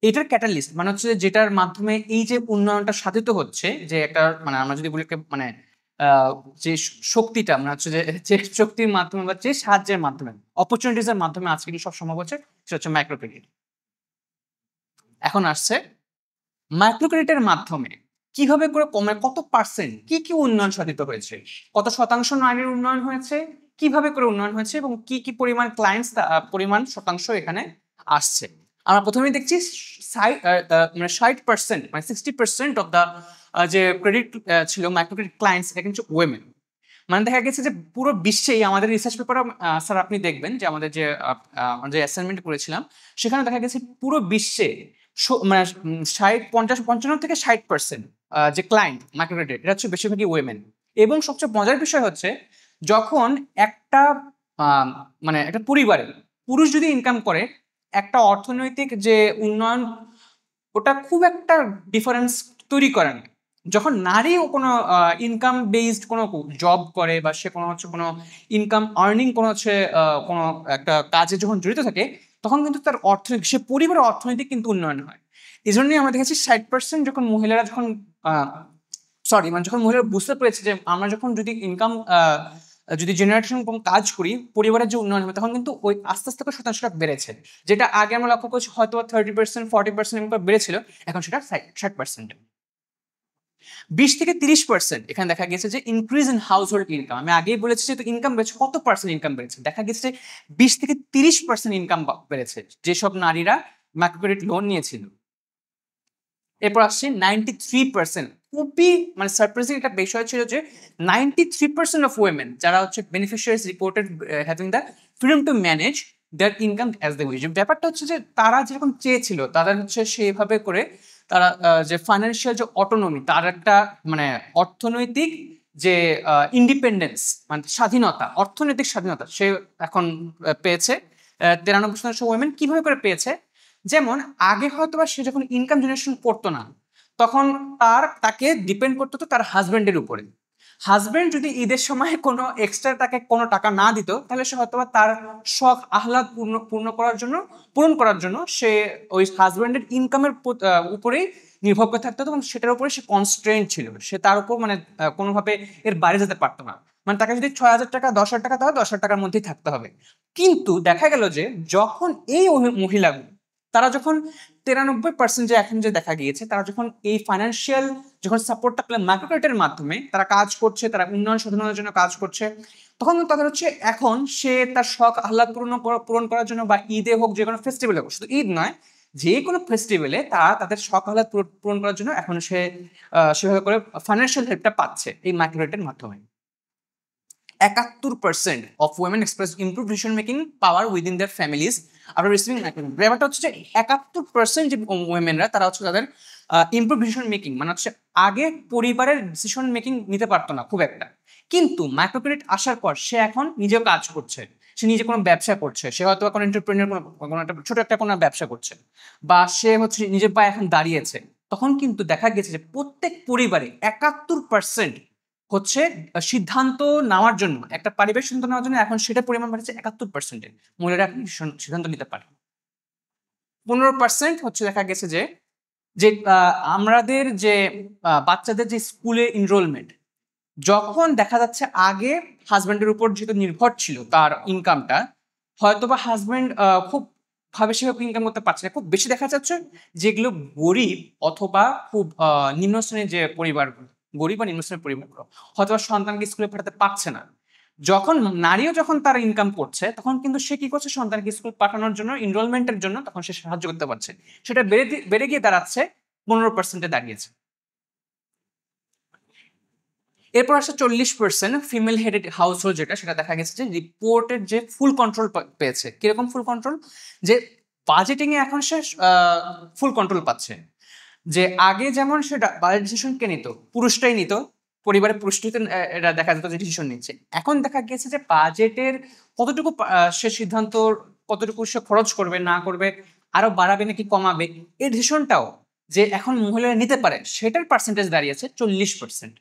এটার ক্যাটালিস্ট মানে হচ্ছে যেটার মাধ্যমে এই যে উন্নয়নটা সাধিত হচ্ছে, যে একটা মানে আমরা যদি বলি মানে যে শক্তিটা মানে হচ্ছে যে শক্তির মাধ্যমে বা যে সাহায্যের মাধ্যমে, অপরচুনিটিস এর মাধ্যমে আজকে সব সম্ভব হচ্ছে, সেটা হচ্ছে মাইক্রো ক্রেডিট। এখন আসছে মাইক্রো ক্রেডিটের মাধ্যমে কিভাবে করে কমে কত পার্সেন্ট কি কি উন্নয়ন সাধিত হয়েছে, কত শতাংশ নারীর উন্নয়ন হয়েছে, কিভাবে করে উন্নয়ন হয়েছে এবং কি কি পরিমাণ ক্লায়েন্টস পরিমাণ শতাংশ এখানে আসছে। আমরা প্রথমেই দেখছি মানে 60%, মানে 60% অফ দ্য যে ক্রেডিট ছিল মাইক্রো ক্রেডিট ক্লায়েন্টস, এটা কিন্তু ওয়েমেন। মানে দেখা গেছে যে পুরো বিশ্বেই আমাদের রিসার্চ পেপারে স্যার আপনি দেখবেন যে আমাদের যে আমরা যে অ্যাসাইনমেন্ট করেছিলাম সেখানে দেখা গেছে পুরো বিশ্বে মানে 55 থেকে 60% যে ক্লায়েন্ট মাইক্রো ক্রেডিট, এটা হচ্ছে বেশিরভাগই ওয়েমেন। এবং সবচেয়ে মজার বিষয় হচ্ছে যখন একটা মানে একটা পরিবারে পুরুষ যদি ইনকাম করে, একটা অর্থনৈতিক যে উন্নয়ন ওটা খুব একটা ডিফারেন্স তৈরি করে না। যখন নারীও কোনো ইনকাম বেসড কোনো জব করে বা সে কোনো ইনকাম আর্নিং কোনো একটা কাজে যখন জড়িত থাকে, তখন কিন্তু তার অর্থনৈতিক সে পরিবারের অর্থনৈতিক কিন্তু উন্নয়ন হয়। এই জন্যই আমরা দেখেছি 60% যখন মহিলারা যখন মানে যখন মহিলারা বুঝতে পেরেছে যে আমরা যখন যদি ইনকাম যদি জেনারেশন কোনো কাজ করি পরিবারের যে উন্নয়ন হবে, তখন কিন্তু ওই আস্তে আস্তে করে শতাংশটা বেড়েছে। যেটা আগে আমরা লক্ষ্য করছি হয়তো 30%, 40% এরকম বেড়েছিল, এখন সেটা 60%। 20 থেকে 30% এখানে দেখা গেছে যে increase in house hold income. আমি আগেই বলেছি যে ইনকাম বেড়েছে, কত পার্সেন্ট ইনকাম বেড়েছে? দেখা গেছে যে 20 থেকে 30% ইনকাম বেড়েছে যেসব নারীরা মাইক্রো ক্রেডিট লোন নিয়েছিল। এরপর আসছে 93%। খুবই মানে সারপ্রাইজিং একটা বিষয় ছিল যে 93% অফ ওয়েমেন যারা হচ্ছে beneficiaries reported having the freedom to manage their income as they wish. ব্যাপারটা হচ্ছে যে তারা যেরকম চেয়েছিল তাদের হচ্ছে সেভাবে করে তারা যে ফাইন্যান্সিয়াল যে অটোনমি, তার একটা মানে অর্থনৈতিক যে ইন্ডিপেন্ডেন্স, মানে স্বাধীনতা, অর্থনৈতিক স্বাধীনতা সে এখন পেয়েছে। 93% ওয়েমেন কিভাবে করে পেয়েছে? যেমন আগে হয়তো বা সে যখন ইনকাম জেনারেশন করতো না, তখন তাকে ডিপেন্ড করতে হতো তার হাজবেন্ডের উপরে। হাজবেন্ড যদি ঈদের সময় কোনো এক্সট্রা তাকে কোনো টাকা না দিত, তাহলে সে হয়তো বা তার শখ আহ্লাদ পূরণ করার জন্য সে ওই হাজবেন্ডের ইনকামের উপরেই নির্ভর করে থাকতো এবং সেটার উপরে সে কনস্ট্রেন্ট ছিল, সে তার উপর মানে কোনোভাবে এর বাইরে যেতে পারতো না। মানে তাকে যদি 6,000 টাকা 10,000 টাকা দেওয়া, 10,000 টাকার মধ্যেই থাকতে হবে। কিন্তু দেখা গেল যে যখন এই মহিলাগুলো তারা যখন 93% যে এখন যে দেখা গিয়েছে, তারা যখন এই ফাইন্যান্সিয়াল যখন সাপোর্টটা পেলে মাইক্রো ক্রেডিটের মাধ্যমে তারা কাজ করছে, তারা উন্নয়ন সাধনের জন্য কাজ করছে, তখন কিন্তু তাদের হচ্ছে এখন সে তার শখ আহ্লাদ পূরণ করার জন্য বা ঈদে হোক, যে কোনো ফেস্টিভ্যালে হোক, শুধু ঈদ নয়, যে কোনো ফেস্টিভ্যালে তারা তাদের শখ আহ্লাদ পূরণ করার জন্য এখন সেভাবে করে ফাইন্যান্সিয়াল হেল্পটা পাচ্ছে এই মাইক্রো ক্রেডিটের মাধ্যমে। 71% of women express improve decision making power within there families after receiving micro credit. ব্যাপারটা হচ্ছে যে 71% যে উইমেনরা তারা হচ্ছে তাদের ইমপ্রুভ ডিসিশন মেকিং, মানে হচ্ছে আগে পরিবারের ডিসিশন মেকিং নিতে পারতো না খুব একটা, কিন্তু মাইক্রো ক্রেডিট আসার পর সে এখন নিজেও কাজ করছে, সে নিজে কোনো ব্যবসা করছে, সে হয়তো কোনো এন্টারপ্রেনিয়র কোনো একটা ছোট একটা কোনো ব্যবসা করছে, বা সে হচ্ছে নিজের পায়ে এখন দাঁড়িয়েছে, তখন কিন্তু দেখা গেছে যে প্রত্যেক পরিবারে 71% হচ্ছে সিদ্ধান্ত নেওয়ার জন্য, একটা পারিবারিক সিদ্ধান্ত নেওয়ার জন্য এখন সেটা পরিমাণ বাড়ছে 71%। মহিলারা এখন সিদ্ধান্ত নিতে পারে। 15% হচ্ছে দেখা গেছে যে যে আমাদের যে বাচ্চাদের যে স্কুলে এনরোলমেন্ট, যখন দেখা যাচ্ছে আগে হাজব্যান্ডের উপর যেহেতু নির্ভর ছিল তার ইনকামটা, হয়তো বা হাজব্যান্ড খুব ভাবে সেভাবে ইনকাম করতে পারছে না, খুব বেশি দেখা যাচ্ছে যেগুলো গরিব অথবা খুব নিম্ন শ্রেণীর যে পরিবারগুলো, গরিব বা নিম্ন শ্রেণীর পরিবারগুলো হয়তো বা সন্তানকে স্কুলে পাঠাতে পারছে না। যখন নারীও যখন তার ইনকাম করছে, তখন কিন্তু সে কি করছে, সন্তানকে স্কুল পাঠানোর জন্য, এনরোলমেন্টের জন্য তখন সে সাহায্য করতে পারছে। সেটা বেড়ে গিয়ে দাঁড়াচ্ছে 15%-এ দাঁড়িয়েছে। এরপর আসছে 40% ফিমেল হেডেড হাউস হোল্ড, যেটা সেটা দেখা গেছে যে রিপোর্টের যে ফুল কন্ট্রোল পেয়েছে। কিরকম ফুল কন্ট্রোল? যে বাজেটিং এ এখন সে ফুল কন্ট্রোল পাচ্ছে। যে আগে যেমন সে বাজেট ডিসিশন কে নিত, পুরুষটাই নিত, পরিবারের পুরুষটাই এটা দেখা যেত যে ডিসিশন নিচ্ছে। এখন দেখা গেছে যে বাজেটের কতটুকু সে সিদ্ধান্ত, কতটুকু সে খরচ করবে না করবে, আরো বাড়াবে নাকি কমাবে, এই ডিসিশনটাও যে এখন মহিলারা নিতে পারে, সেটার পার্সেন্টেজ দাঁড়িয়েছে 40%।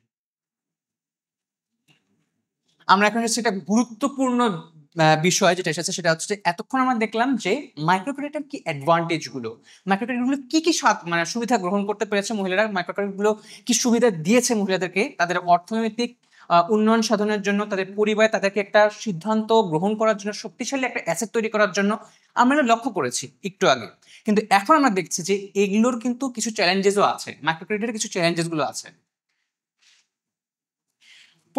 আমরা এখন হচ্ছে একটা গুরুত্বপূর্ণ বিষয় যেটা এসেছে, সেটা হচ্ছে যে এতক্ষণ আমরা দেখলাম যে মাইক্রো ক্রেডিটের কি অ্যাডভান্টেজ গুলো, মাইক্রো ক্রেডিট গুলো কি কি মানে সুবিধা গ্রহণ করতে পেরেছে মহিলারা, মাইক্রো ক্রেডিট গুলো কি সুবিধা দিয়েছে মহিলাদেরকে তাদের অর্থনৈতিক উন্নয়ন সাধনের জন্য, তাদের পরিবারে তাদেরকে একটা সিদ্ধান্ত গ্রহণ করার জন্য, শক্তিশালী একটা অ্যাসেট তৈরি করার জন্য আমরা লক্ষ্য করেছি একটু আগে। কিন্তু এখন আমরা দেখছি যে এগুলোর কিন্তু কিছু চ্যালেঞ্জেসও আছে, মাইক্রো ক্রেডিটের কিছু চ্যালেঞ্জেস গুলো আছে।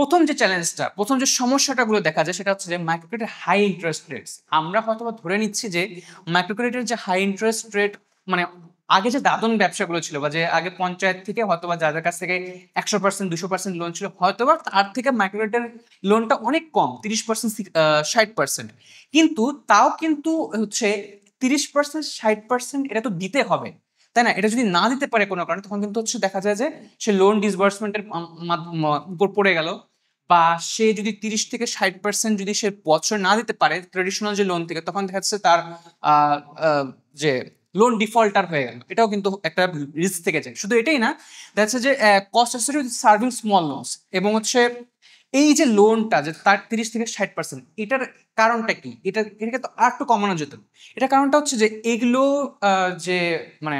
প্রথম যে চ্যালেঞ্জটা, প্রথম যে সমস্যাটা গুলো দেখা যায় সেটা হচ্ছে যে মাইক্রো ক্রেডিটের হাই ইন্টারেস্ট রেটস। আমরা হয়তো ধরে নিচ্ছি যে মাইক্রো ক্রেডিটের যে হাই ইন্টারেস্ট রেট, মানে আগে যে দাদন ব্যবসাগুলো ছিল বা যে আগে পঞ্চায়েত থেকে হয়তোবা যাদের কাছ থেকে 100% 200% লোন ছিল, হয়তোবা তার থেকে মাইক্রো ক্রেডিটের লোনটা অনেক কম, 30% 60%। কিন্তু তাও কিন্তু হচ্ছে 30% 60% এটা তো দিতে হবে, তাই না? এটা যদি না দিতে পারে কোনো কারণে, তখন কিন্তু হচ্ছে দেখা যায় যে সে লোন ডিসবার্সমেন্টের উপর পড়ে গেল, বা সে যদি 30 থেকে 60% যদি সে বছর না দিতে পারে ট্রেডিশনাল যে লোন থেকে, তখন দেখা যাচ্ছে তার আহ, আহ, যে লোন ডিফল্টার হয়ে গেল। এটাও কিন্তু একটা রিস্ক থেকে যায়। শুধু এটাই না, দেখা যাচ্ছে যে cost associated serving small loans, এবং হচ্ছে এই যে লোনটা যে তার 30 থেকে 60%, এটার কারণটা কি? এটাকে তো আর একটু কমানো যেত। এটা কারণটা হচ্ছে যে এগুলো যে মানে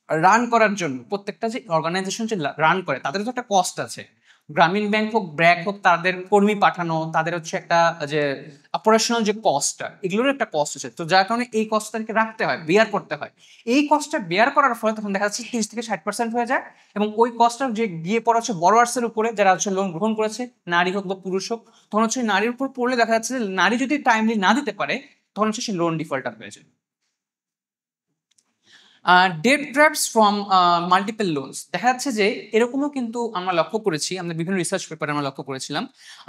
রান করার জন্য, প্রত্যেকটা যে অর্গানাইজেশন যে রান করে তাদের তো একটা কস্ট আছে। গ্রামীণ ব্যাংক হোক, ব্র্যাক হোক, তাদের কর্মী পাঠানো, তাদের হচ্ছে একটা যে অপারেশনাল যে কস্টটা, এগুলোর একটা কস্ট আছে। তো যার কারণে এই কস্টটাকে রাখতে হয়, বেয়ার করতে হয়। এই কস্টটা বেয়ার করার ফলে তখন দেখা যাচ্ছে 30 থেকে 60% হয়ে যায়, এবং ওই কস্টটা যে গিয়ে পড়া হচ্ছে বড়োয়ার্সের উপরে, যারা হচ্ছে লোন গ্রহণ করেছে, নারী হোক বা পুরুষ হোক। তখন হচ্ছে নারীর উপর পড়লে দেখা যাচ্ছে যে নারী যদি টাইমলি না দিতে পারে, তখন হচ্ছে সে লোন ডিফল্টার হয়ে যায়। Debt traps from multiple loans, দেখা যাচ্ছে যে এরকমও কিন্তু আমরা লক্ষ্য করেছি, আমাদের বিভিন্ন রিসার্চ পেপারে আমরা লক্ষ্য করেছিলাম।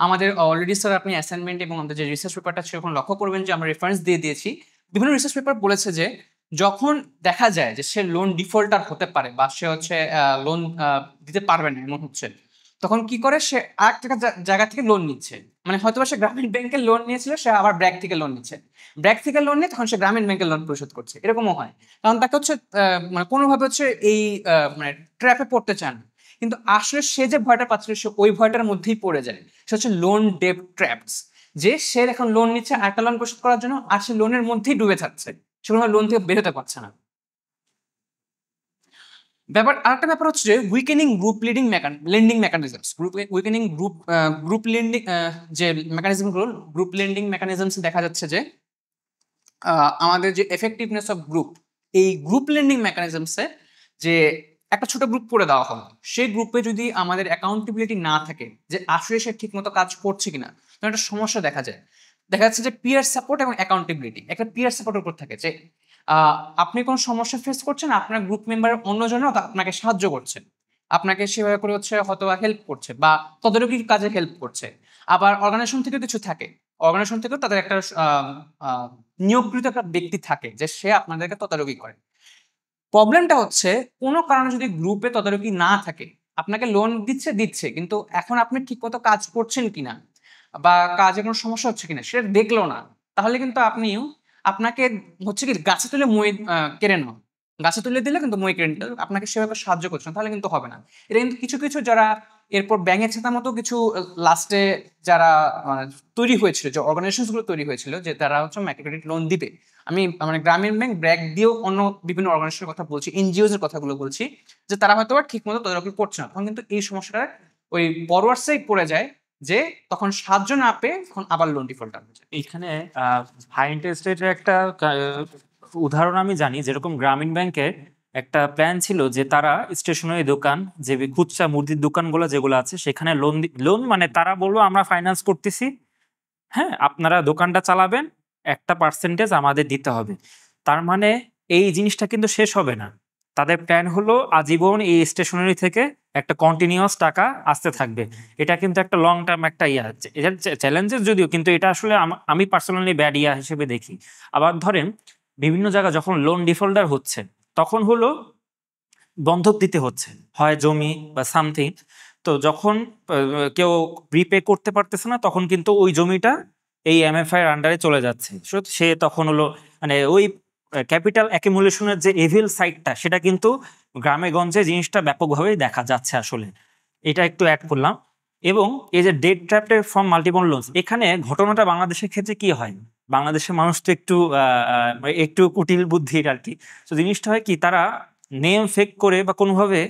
আমাদের অলরেডি স্যার আপনি অ্যাসাইনমেন্ট এবং আমাদের যে রিসার্চ পেপারটা সেরকম লক্ষ্য করবেন যে আমরা রেফারেন্স দিয়ে দিয়েছি। বিভিন্ন রিসার্চ পেপার বলেছে যে যখন দেখা যায় যে সে লোন ডিফল্টার হতে পারে বা সে হচ্ছে লোন দিতে পারবে না এমন হচ্ছে, তখন কি করে সে আরেকটা জায়গা থেকে লোন নিচ্ছে। মানে হয়তো সে গ্রামীণ ব্যাংকের লোন নিয়েছিল, সে আবার ব্র্যাক থেকে লোন নিচ্ছে। ব্র্যাক থেকে লোন নিয়ে তখন সে গ্রামীণ ব্যাংকের লোন পরিশোধ করছে, এরকমও হয়। কারণ তাকে হচ্ছে মানে কোনোভাবে হচ্ছে এই মানে ট্র্যাপে পড়তে চান না। কিন্তু আসলে সে যে ভয়টা পাচ্ছিল, সে ওই ভয়টার মধ্যেই পড়ে যায়। সে হচ্ছে লোন ডেট ট্র্যাপস, যে সে এখন লোন নিচ্ছে আরেকটা লোন পরিশোধ করার জন্য, আর সে লোনের মধ্যেই ডুবে থাকছে, সে কোনো লোন থেকে বেরোতে পারছে না। আরেকটা ব্যাপার হচ্ছে যে weakening group lending mechanisms, weakening group lending যে মেকানিজমগুলো, গ্রুপ লেন্ডিং মেকানিজমস দেখা যাচ্ছে যে আমাদের যে এফেক্টিভনেস অফ গ্রুপ, এই গ্রুপ লেন্ডিং মেকানিজমসে যে একটা ছোট গ্রুপ করে দেওয়া হলো, সেই গ্রুপে যদি আমাদের অ্যাকাউন্টেবিলিটি না থাকে যে আসলে সে ঠিক মতো কাজ করছে কিনা, তখন একটা সমস্যা দেখা যায়। দেখা যাচ্ছে যে পিয়ার সাপোর্ট এবং অ্যাকাউন্টেবিলিটি, একটা পিয়ার সাপোর্টের উপর থাকে যে আপনি কোনো সমস্যা ফেস করছেন, আপনার গ্রুপ মেম্বারের অন্যজনও আপনাকে সাহায্য করছে, আপনাকে সেভাবে করে হচ্ছে হয়তো হেল্প করছে বা তদারকি কাজে হেল্প করছে। আবার অর্গানাইজেশন থেকে কিছু থাকে, অর্গানাইজেশন থেকেও তাদের একটা নিয়োগকৃত একটা ব্যক্তি থাকে যে সে আপনাদেরকে তদারকি করে। প্রবলেমটা হচ্ছে কোনো কারণে যদি গ্রুপে তদারকি না থাকে, আপনাকে লোন দিচ্ছে কিন্তু এখন আপনি ঠিকমতো কাজ করছেন কিনা বা কাজে কোনো সমস্যা হচ্ছে কিনা সেটা দেখলো না, তাহলে কিন্তু আপনাকে হচ্ছে কি গাছে তুলে মই কেড়ে নেওয়া। গাছে তুলে দিলে কিন্তু মই কেড়ে নিতে, আপনাকে সেভাবে সাহায্য করছে না, তাহলে কিন্তু হবে না। এটা কিন্তু কিছু কিছু যারা এরপর ব্যাঙের ছাতার মতো কিছু লাস্টে যারা তৈরি হয়েছিল, যে অর্গানাইজেশন গুলো তৈরি হয়েছিল যে তারা হচ্ছে মাইক্রো ক্রেডিট লোন দিবে। আমি মানে গ্রামীণ ব্যাংক, ব্র্যাক দিয়েও অন্য বিভিন্ন অর্গানাইজেশনের কথা বলছি, এনজিওস এর কথাগুলো বলছি, যে তারা হয়তো ঠিক মতো তদারকি করছে না, তখন কিন্তু এই সমস্যাটা ওই বড়োয়ার্সেই পড়ে যায়, যে তখন সাহায্য না পেয়ে তখন আবার লোন ডিফল্টার হয়ে যায়। এইখানে হাই ইন্টারেস্ট রেটের একটা উদাহরণ আমি জানি, যেরকম গ্রামীণ ব্যাংকের একটা প্ল্যান ছিল যে তারা স্টেশনারি দোকান, যে খুচরা মুদির দোকানগুলো যেগুলো আছে সেখানে লোন মানে তারা বললো আমরা ফাইন্যান্স করতেছি, হ্যাঁ আপনারা দোকানটা চালাবেন, একটা পার্সেন্টেজ আমাদের দিতে হবে। তার মানে এই জিনিসটা কিন্তু শেষ হবে না। তাদের প্ল্যান হলো আজীবন এই স্টেশনারি থেকে একটা কন্টিনিউয়াস টাকা আসতে থাকবে। এটা কিন্তু একটা লং টার্ম একটা এটা চ্যালেঞ্জেস যদিও, কিন্তু এটা আসলে আমি পার্সোনালি ব্যাড হিসেবে দেখি। আবার ধরেন বিভিন্ন জায়গা যখন লোন ডিফল্টার হচ্ছে, তখন হলো বন্ধক দিতে হচ্ছে, হয় জমি বা সামথিং। তো যখন কেউ প্রিপে করতে পারতেছে না, তখন কিন্তু ওই জমিটা এই এমএফআই এর আন্ডারে চলে যাচ্ছে। সে তখন হলো মানে ওই ক্যাপিটাল অ্যাকুমুলেশনের যে এভিল সাইডটা, সেটা কিন্তু গ্রামে গঞ্জে জিনিসটা ব্যাপকভাবে দেখা যাচ্ছে আসলে। এটা একটু অ্যাড করলাম। এবং এই যে debt trapped from multiple loans, এখানে ঘটনাটা বাংলাদেশের ক্ষেত্রে কি হয়, বাংলাদেশের মানুষ তো একটু কুটিল বুদ্ধির আর কি। তো জিনিসটা হয় কি, তারা নেম ফেক করে বা কোনোভাবে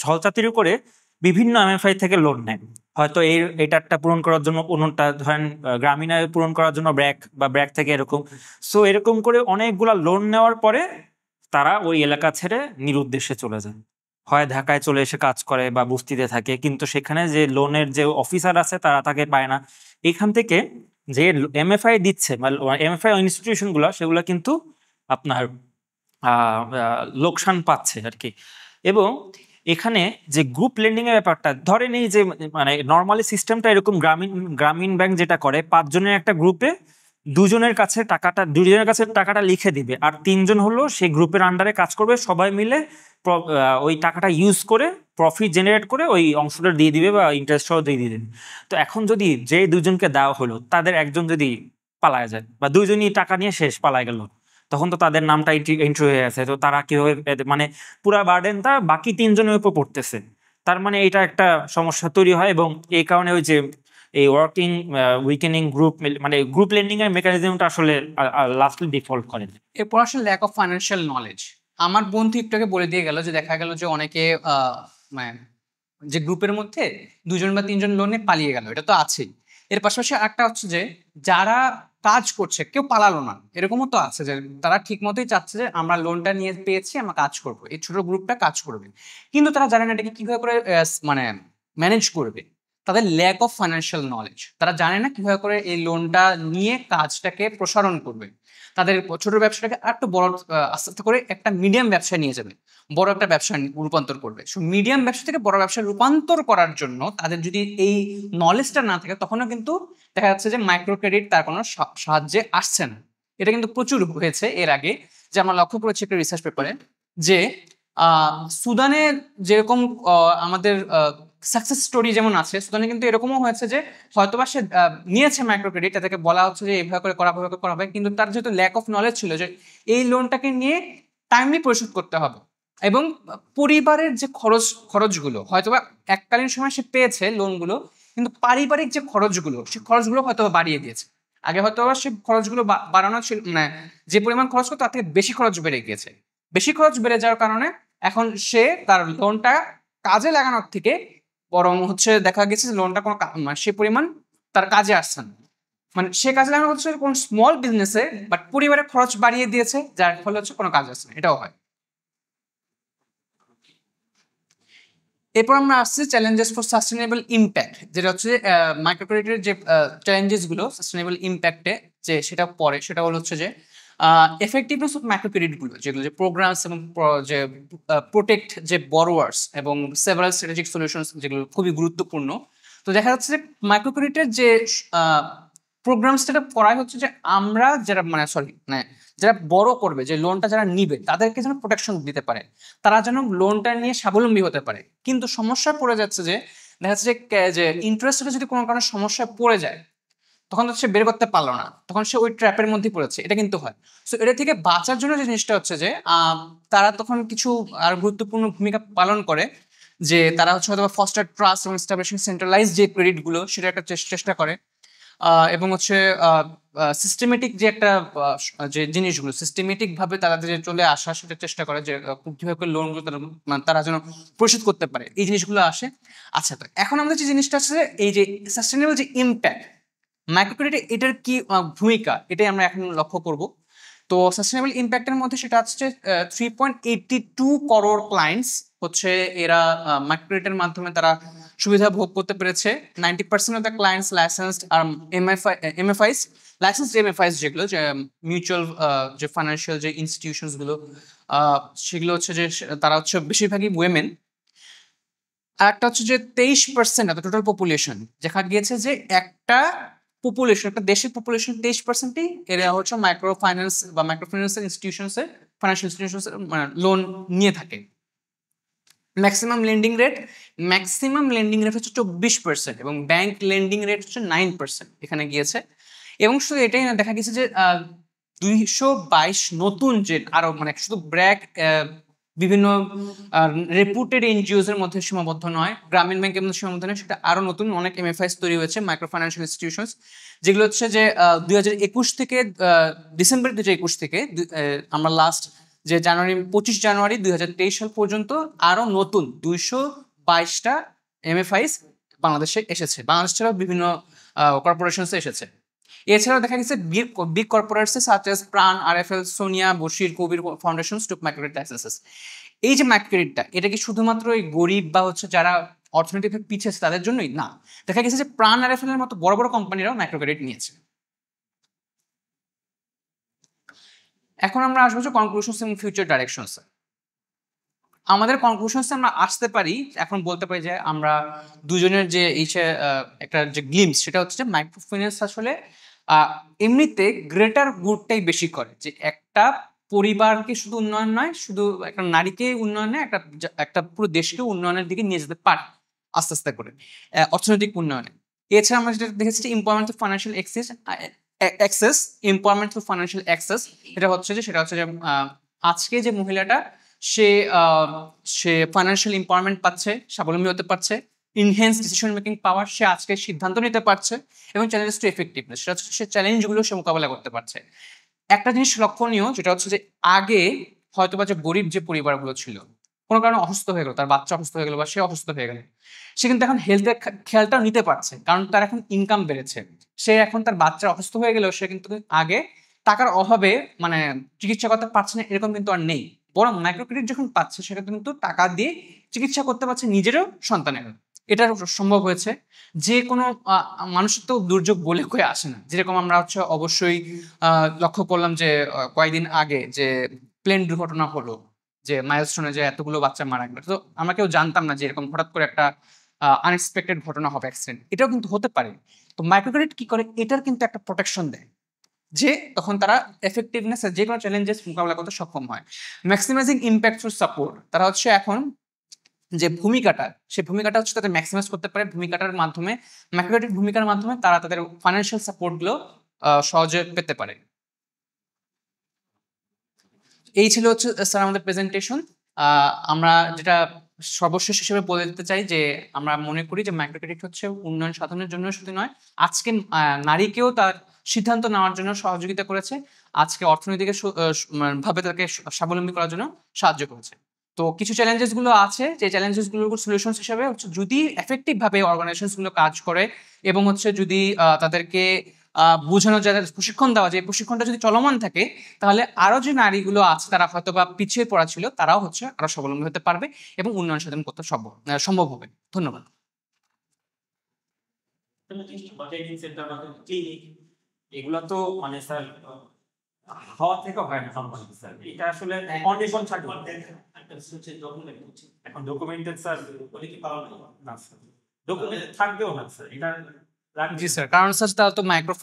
ছলচাতুরি করে বিভিন্ন এমএফআই থেকে লোন নেয়। হয়তো এটারটা পূরণ করার জন্য কোনোটা ধরেন গ্রামীণ আয় পূরণ করার জন্য ব্র্যাক, বা ব্র্যাক থেকে এরকম। সো এরকম করে অনেকগুলা লোন নেওয়ার পরে তারা ওই এলাকা ছেড়ে নিরুদ্দেশ্যে চলে যায়। হয় ঢাকায় চলে এসে কাজ করে বা বস্তিতে থাকে, কিন্তু সেখানে যে লোনের যে অফিসার আছে তারা তাকে পায় না। এখান থেকে যে এমএফআই দিচ্ছে বা এমএফআই ইনস্টিটিউশন গুলা, সেগুলো কিন্তু আপনার লোকসান পাচ্ছে আর কি। এবং এখানে যে গ্রুপ লেন্ডিং এর ব্যাপারটা, ধরেন এই যে মানে নর্মালি সিস্টেমটা এরকম, গ্রামীণ গ্রামীণ ব্যাংক যেটা করে, 5 জনের একটা গ্রুপে দুজনের কাছে টাকাটা লিখে দিবে, আর 3 জন হলো সেই গ্রুপের আন্ডারে কাজ করবে, সবাই মিলে ওই টাকাটা ইউজ করে প্রফিট জেনারেট করে ওই অংশটা দিয়ে দিবে বা ইন্টারেস্ট সহ দিয়ে দিবে। তো এখন যদি যে 2জনকে দেওয়া হলো তাদের একজন যদি পালায় যায় বা 2জনই টাকা নিয়ে শেষ পালায় গেল, তখন তো তাদের নামটা এন্ট্রি হয়ে গেছে, তো তারা কিভাবে মানে পুরা বার্ডেনটা বাকি 3জনের উপর পড়তেছে। তার মানে এটা একটা সমস্যা তৈরি হয়, এবং এই কারণে ওই যে এই ওয়ার্কিং উইকেনিং গ্রুপ, মানে গ্রুপ লেন্ডিং এর মেকানিজমটা আসলে লাস্টলি ডিফল্ট করে। এরপর আসলে ল্যাক অফ ফাইন্যান্সিয়াল নলেজ। আমার বন্ধু একটু আগে বলে দিয়ে গেল যে দেখা গেল যে অনেকে মানে যে গ্রুপের মধ্যে 2জন বা 3জন লোনে পালিয়ে গেল, এটা তো আছেই। এর পাশাপাশি একটা হচ্ছে যে যারা কাজ করছে কেউ পালালো না, এরকমও তো আছে যে তারা ঠিক মতোই চাচ্ছে যে আমরা লোনটা নিয়ে পেয়েছি, আমরা কাজ করব, এই ছোট গ্রুপটা কাজ করবে, কিন্তু তারা জানে না এটাকে কিভাবে করে মানে ম্যানেজ করবে। তাদের ল্যাক অফ ফাইন্যান্সিয়াল নলেজ, তারা জানে না কিভাবে করে এই লোনটা নিয়ে কাজটাকে প্রসারণ করবে, তাদের ছোট ব্যবসাটাকে আর একটু বড় আস্তে আস্তে করে একটা মিডিয়াম ব্যবসায় নিয়ে যাবে, বড় একটা ব্যবসা রূপান্তর করবে। সো মিডিয়াম ব্যবসা থেকে বড় ব্যবসায় রূপান্তর করার জন্য তাদের যদি এই নলেজটা না থাকে, তখনও কিন্তু দেখা যাচ্ছে যে মাইক্রো ক্রেডিট তার কোনো সাহায্যে আসছে না। এটা কিন্তু প্রচুর হয়েছে এর আগে, যে আমরা লক্ষ্য করেছি একটা রিসার্চ পেপারে, যে সুদানে যেরকম আমাদের সাকসেস স্টোরি যেমন আছে, সুদানে কিন্তু এরকমও হয়েছে যে হয়তোবা সে নিয়েছে মাইক্রো ক্রেডিট, তাদেরকে বলা হচ্ছে যে এইভাবে করে করা ভাবে করা হবে, কিন্তু তার যেহেতু ল্যাক অফ নলেজ ছিল যে এই লোনটাকে নিয়ে টাইমলি পরিশোধ করতে হবে, এবং পরিবারের যে খরচগুলো হয়তোবা এককালীন সময় সে পেয়েছে লোনগুলো, কিন্তু পারিবারিক যে খরচগুলো, সেই খরচগুলো হয়তোবা বাড়িয়ে দিয়েছে। আগে হয়তোবা সে খরচগুলো বাড়ানো ছিল, মানে যে পরিমাণ খরচ করতো তার থেকে বেশি খরচ বেড়ে গিয়েছে। বেশি খরচ বেড়ে যাওয়ার কারণে এখন সে তার লোনটা কাজে লাগানোর থেকে বরং হচ্ছে দেখা গেছে যে লোনটা কোনো মানে সে পরিমাণ তার কাজে আসছে না, মানে সে কাজে লাগানো হচ্ছে কোনো স্মল বিজনেসে, বাট পরিবারের খরচ বাড়িয়ে দিয়েছে, যার ফলে হচ্ছে কোনো কাজ আসছে না, এটাও হয়। এরপর আমরা আসছি চ্যালেঞ্জেস ফর সাস্টেনেবল ইম্প্যাক্ট, যেটা হচ্ছে মাইক্রো ক্রেডিটের যে চ্যালেঞ্জেস গুলো সাস্টেনেবল ইম্প্যাক্টে যে সেটা পড়ে, সেটা হচ্ছে যে এফেক্টিভনেস অফ মাইক্রো ক্রেডিট গুলো, যেগুলো যে প্রোগ্রামস এবং যে প্রোটেক্ট যে বরোয়ার্স এবং সেভারাল স্ট্র্যাটেজিক সলিউশনস, যেগুলো খুবই গুরুত্বপূর্ণ। তো দেখা যাচ্ছে যে মাইক্রো ক্রেডিটের যে প্রোগ্রামসটা করাই হচ্ছে যে আমরা যারা মানে যারা বড় করবে, যে লোনটা যারা নিবে, তাদেরকে যেন প্রোটেকশন দিতে পারে, তারা যেন লোনটা নিয়ে স্বাবলম্বী হতে পারে। কিন্তু সমস্যা পড়ে যাচ্ছে যে দেখা যাচ্ছে যে ইন্টারেস্টটা যদি কোনো কারণে সমস্যায় পড়ে যায়, তখন তো সে বের করতে পারলো না, তখন সে ওই ট্র্যাপের মধ্যে পড়েছে, এটা কিন্তু হয়। সো এটা থেকে বাঁচার জন্য যে জিনিসটা হচ্ছে যে তারা তখন কিছু আর গুরুত্বপূর্ণ ভূমিকা পালন করে, যে তারা হচ্ছে হয়তো ফস্টার ট্রাস্ট এবং এস্টাবলিশিং সেন্ট্রালাইজ যে ক্রেডিট গুলো, সেটা একটা চেষ্টা করে। এবং হচ্ছে সিস্টেমেটিক যে একটা যে জিনিসগুলো সিস্টেমেটিক ভাবে তাদের যে চলে আসা, সেটা চেষ্টা করে যে কিভাবে লোনগুলো তারা যেন পরিশোধ করতে পারে, এই জিনিসগুলো আসে। আচ্ছা, তো এখন আমাদের যে জিনিসটা আছে, এই যে সাস্টেনেবল যে ইম্প্যাক্ট মাইক্রো ক্রেডিট, এটার কি ভূমিকা, এটাই আমরা এখন লক্ষ্য করব। তো সাস্টেনেবল ইম্প্যাক্টের মধ্যে সেটা হচ্ছে 3.82 করোড় ক্লায়েন্টস হচ্ছে এরা মাইক্রো ক্রেডিটের মাধ্যমে তারা সুবিধা ভোগ করতে পেরেছে। 90% অফ দ্য ক্লায়েন্টস লাইসেন্সড আর এমএফআইস, লাইসেন্সড এমএফআইস যেগুলো, যে মিউচুয়াল যে ফাইন্যান্সিয়াল যে ইনস্টিটিউশনস গুলো, সেগুলো হচ্ছে যে তারা হচ্ছে বেশিরভাগই উইমেন। আর একটা হচ্ছে যে 23% অফ টোটাল পপুলেশন, দেখা গিয়েছে যে একটা পপুলেশন, একটা দেশের পপুলেশন 23%ই এরা হচ্ছে মাইক্রো ফাইন্যান্স বা মাইক্রো ফাইন্যান্সিয়াল ইনস্টিটিউশনসে, ফাইন্যান্সিয়াল ইনস্টিটিউশনসে লোন নিয়ে থাকে। ম্যাক্সিমাম লেন্ডিং রেট হচ্ছে 24%, এবং ব্যাংক লেন্ডিং রেট হচ্ছে 9% এখানে গিয়েছে। এবং শুধু এটাই না, দেখা গেছে যে 222 নতুন যে আরো, মানে শুধু ব্র্যাক বিভিন্ন রেপুটেড এনজিওস এর মধ্যে সীমাবদ্ধ নয়, গ্রামীণ ব্যাংকের মধ্যে সীমাবদ্ধ নয়, সেটা আরো নতুন অনেক এমএফআইস তৈরি হয়েছে, মাইক্রো ফাইন্যান্সিয়াল ইনস্টিটিউশনস, যেগুলো হচ্ছে যে 2021 থেকে ডিসেম্বর 2021 থেকে আমরা লাস্ট যে 25 জানুয়ারি 2023 সাল পর্যন্ত আরো নতুন 222টা এমএফআইস বাংলাদেশে এসেছে, বাংলাদেশ ছাড়াও বিভিন্ন কর্পোরেশনসে এসেছে। এছাড়াও দেখা গেছে বিগ কর্পোরেটস সাচ এস প্রাণ, আরএফএল, সোনিয়া, বশির, কবির ফাউন্ডেশন টুক মাইক্রো ক্রেডিট লাইসেন্সেস। এই যে মাইক্রো ক্রেডিটটা, এটা কি শুধুমাত্র এই গরিব বা হচ্ছে যারা অর্থনৈতিকভাবে পিছিয়ে আছে তাদের জন্যই না, দেখা গেছে যে প্রাণ আরএফএল মতো বড় বড় কোম্পানিরাও মাইক্রো ক্রেডিট নিয়েছে। এখন আমরা আসবো যে কনক্লুশনস এবং ফিউচার ডাইরেকশনস। আমাদের কনক্লুশনসে আমরা আসতে পারি, এখন বলতে পারি যে আমরা দুজনের যে একটা যে গ্লিমস, সেটা হচ্ছে যে মাইক্রো ফাইন্যান্স আসলে এমনিতে গ্রেটার গুডটাই বেশি করে, যে একটা পরিবারকে শুধু উন্নয়ন নয়, শুধু একটা নারীকে উন্নয়ন নয়, একটা পুরো দেশকে উন্নয়নের দিকে নিয়ে যেতে পারে আস্তে আস্তে করে অর্থনৈতিক উন্নয়নে। এছাড়া আমরা যেটা দেখেছি যে empowerment of financial access, empowerment of financial access, সেটা হচ্ছে যে আজকে যে মহিলাটা সে সে ফাইন্যান্সিয়াল এমপাওয়ারমেন্ট পাচ্ছে, স্বাবলম্বী হতে পারছে, ইনহেন্স ডিসিশন মেকিং পাওয়ার, সে আজকে সিদ্ধান্ত নিতে পারছে, এবং চ্যালেঞ্জেস টু এফেক্টিভনেস, সেটা হচ্ছে সে চ্যালেঞ্জগুলো সে মোকাবেলা করতে পারছে। একটা জিনিস লক্ষণীয়, যেটা হচ্ছে যে আগে হয়তোবা যে গরিব যে পরিবারগুলো ছিল, কোনো কারণে অসুস্থ হয়ে গেল, তার বাচ্চা অসুস্থ হয়ে গেল বা সে অসুস্থ হয়ে গেল, সে কিন্তু এখন হেলথের খেয়ালটাও নিতে পারছে, কারণ তার এখন ইনকাম বেড়েছে। সে এখন তার বাচ্চা অসুস্থ হয়ে গেলেও সে কিন্তু আগে টাকার অভাবে মানে চিকিৎসা করতে পারছে না, এরকম কিন্তু আর নেই। বরং মাইক্রো ক্রেডিট যখন পাচ্ছে, সেটা কিন্তু টাকা দিয়ে চিকিৎসা করতে পারছে নিজেরও, সন্তানেরও। এটা সম্ভব হয়েছে। যে কোনো মানুষের তো দুর্যোগ বলে কয়ে আসে না, যেরকম আমরা হচ্ছে অবশ্যই লক্ষ্য করলাম যে কয়েকদিন আগে যে প্লেন দুর্ঘটনা হলো, যে মাইলস্টোনে যে এতগুলো বাচ্চা মারা গেল, তো আমরা কেউ জানতাম না যে এরকম হঠাৎ করে একটা আনএক্সপেক্টেড ঘটনা হবে, অ্যাক্সিডেন্ট, এটাও কিন্তু হতে পারে। তো মাইক্রো ক্রেডিট কি করে, এটার কিন্তু একটা প্রোটেকশন দেয়, যে তখন তারা এফেক্টিভনেস যে কোনো চ্যালেঞ্জেস মোকাবেলা করতে সক্ষম হয়। ম্যাক্সিমাইজিং ইম্প্যাক্ট থ্রু সাপোর্ট, তারা হচ্ছে এখন যে ভূমিকাটা, সেই ভূমিকাটা হচ্ছে তাদের ম্যাক্সিমাইজ করতে পারে। ভূমিকাটার মাধ্যমে, মাইক্রো ক্রেডিট ভূমিকার মাধ্যমে তারা তাদের ফাইন্যান্সিয়াল সাপোর্টগুলো সহজে পেতে পারে। এই ছিল হচ্ছে স্যার আমাদের প্রেজেন্টেশন। আমরা যেটা সর্বশেষ হিসেবে বলে দিতে চাই যে আমরা মনে করি যে মাইক্রো ক্রেডিট হচ্ছে উন্নয়ন সাধনের জন্য শুধু নয়, আজকে নারীকেও তার সিদ্ধান্ত নেওয়ার জন্য সহযোগিতা করেছে, আজকে অর্থনৈতিক ভাবে তাকে স্বাবলম্বী করার জন্য সাহায্য করেছে। তো কিছু চ্যালেঞ্জেস গুলো আছে, যে চ্যালেঞ্জেস গুলোর সলিউশন হিসেবে হচ্ছে যদি এফেক্টিভ ভাবে অর্গানাইজেশন গুলো কাজ করে, এবং হচ্ছে যদি তাদেরকে বোঝানো যায়, প্রশিক্ষণ দেওয়া যায়, প্রশিক্ষণটা যদি চলমান থাকে, তাহলে আরো যে নারীগুলো আছে তারা হয়তো বা পিছিয়ে পড়া ছিল, তারাও হচ্ছে আরো স্বাবলম্বী হতে পারবে এবং উন্নয়ন সাধন করতে সম্ভব হবে। ধন্যবাদ। ক্লিনিক এগুলা তো মানে স্যার হাওয়া থেকে হয় না সম্ভব স্যার, এটা আসলে কন্ডিশন থাকবে। এখন ডকুমেন্টেড স্যার বলে কি পাওয়া না স্যার, ডকুমেন্ট থাকবেও না স্যার, এটা জি স্যার, কারণ স্যার তারা তো মাইক্রো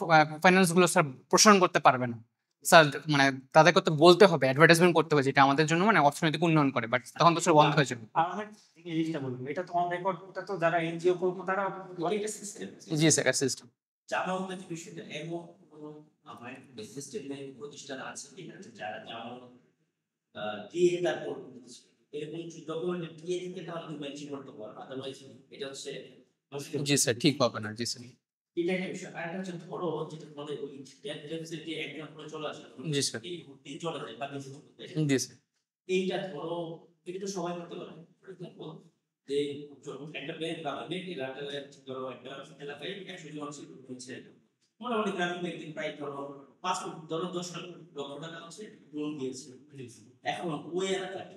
ফাইন্যান্স গুলো স্যার প্রসারণ করতে পারবে না স্যার, মানে তাদেরকে তো বলতে হবে, অ্যাডভার্টাইজমেন্ট করতে হবে, যেটা আমাদের জন্য মানে অর্থনৈতিক উন্নয়ন করে, বাট তখন তো স্যার বন্ধ হয়ে যাবে। আর আমি এই জিনিসটা বলবো, এটা তো অন রেকর্ড, এটা তো যারা এনজিও করবো তারা অনেকটা সিস্টেম। জি স্যার, সিস্টেম। জামা হচ্ছে বিষয়টা এমন কোনো আমার সিস্টেম প্রতিষ্ঠান আছে যারা জামা দিয়ে তারপর এরকম ডকুমেন্ট দিয়ে দিতে তাহলে মেনশন করতে পারবো, আদারওয়াইজ এটা হচ্ছে জি স্যার, ঠিক হবে না। জি স্যার। এটা একটা বিষয়। আর একটা হচ্ছে ধরো যেটা তোমাদের ওই ডেফিসিট যে এক্সাম্পল চলে আসে, জি স্যার। এই ঘুরতে চলে যায় বা কিছু করতে যায়। জি স্যার। এইটা ধরো এটা তো সবাই করতে পারে। ফর এক্সাম্পল যে একটা ব্যাংক বা ব্যাংক এলাকায় ধরো একটা এলাকায় 100 জন মানুষ হচ্ছে, মোটামুটি গ্রামীণ ব্যাংকিং প্রায় ধরো 5 ধরো 10 লক্ষ টাকা হচ্ছে লোন দিয়েছে। এখন ওই এলাকায়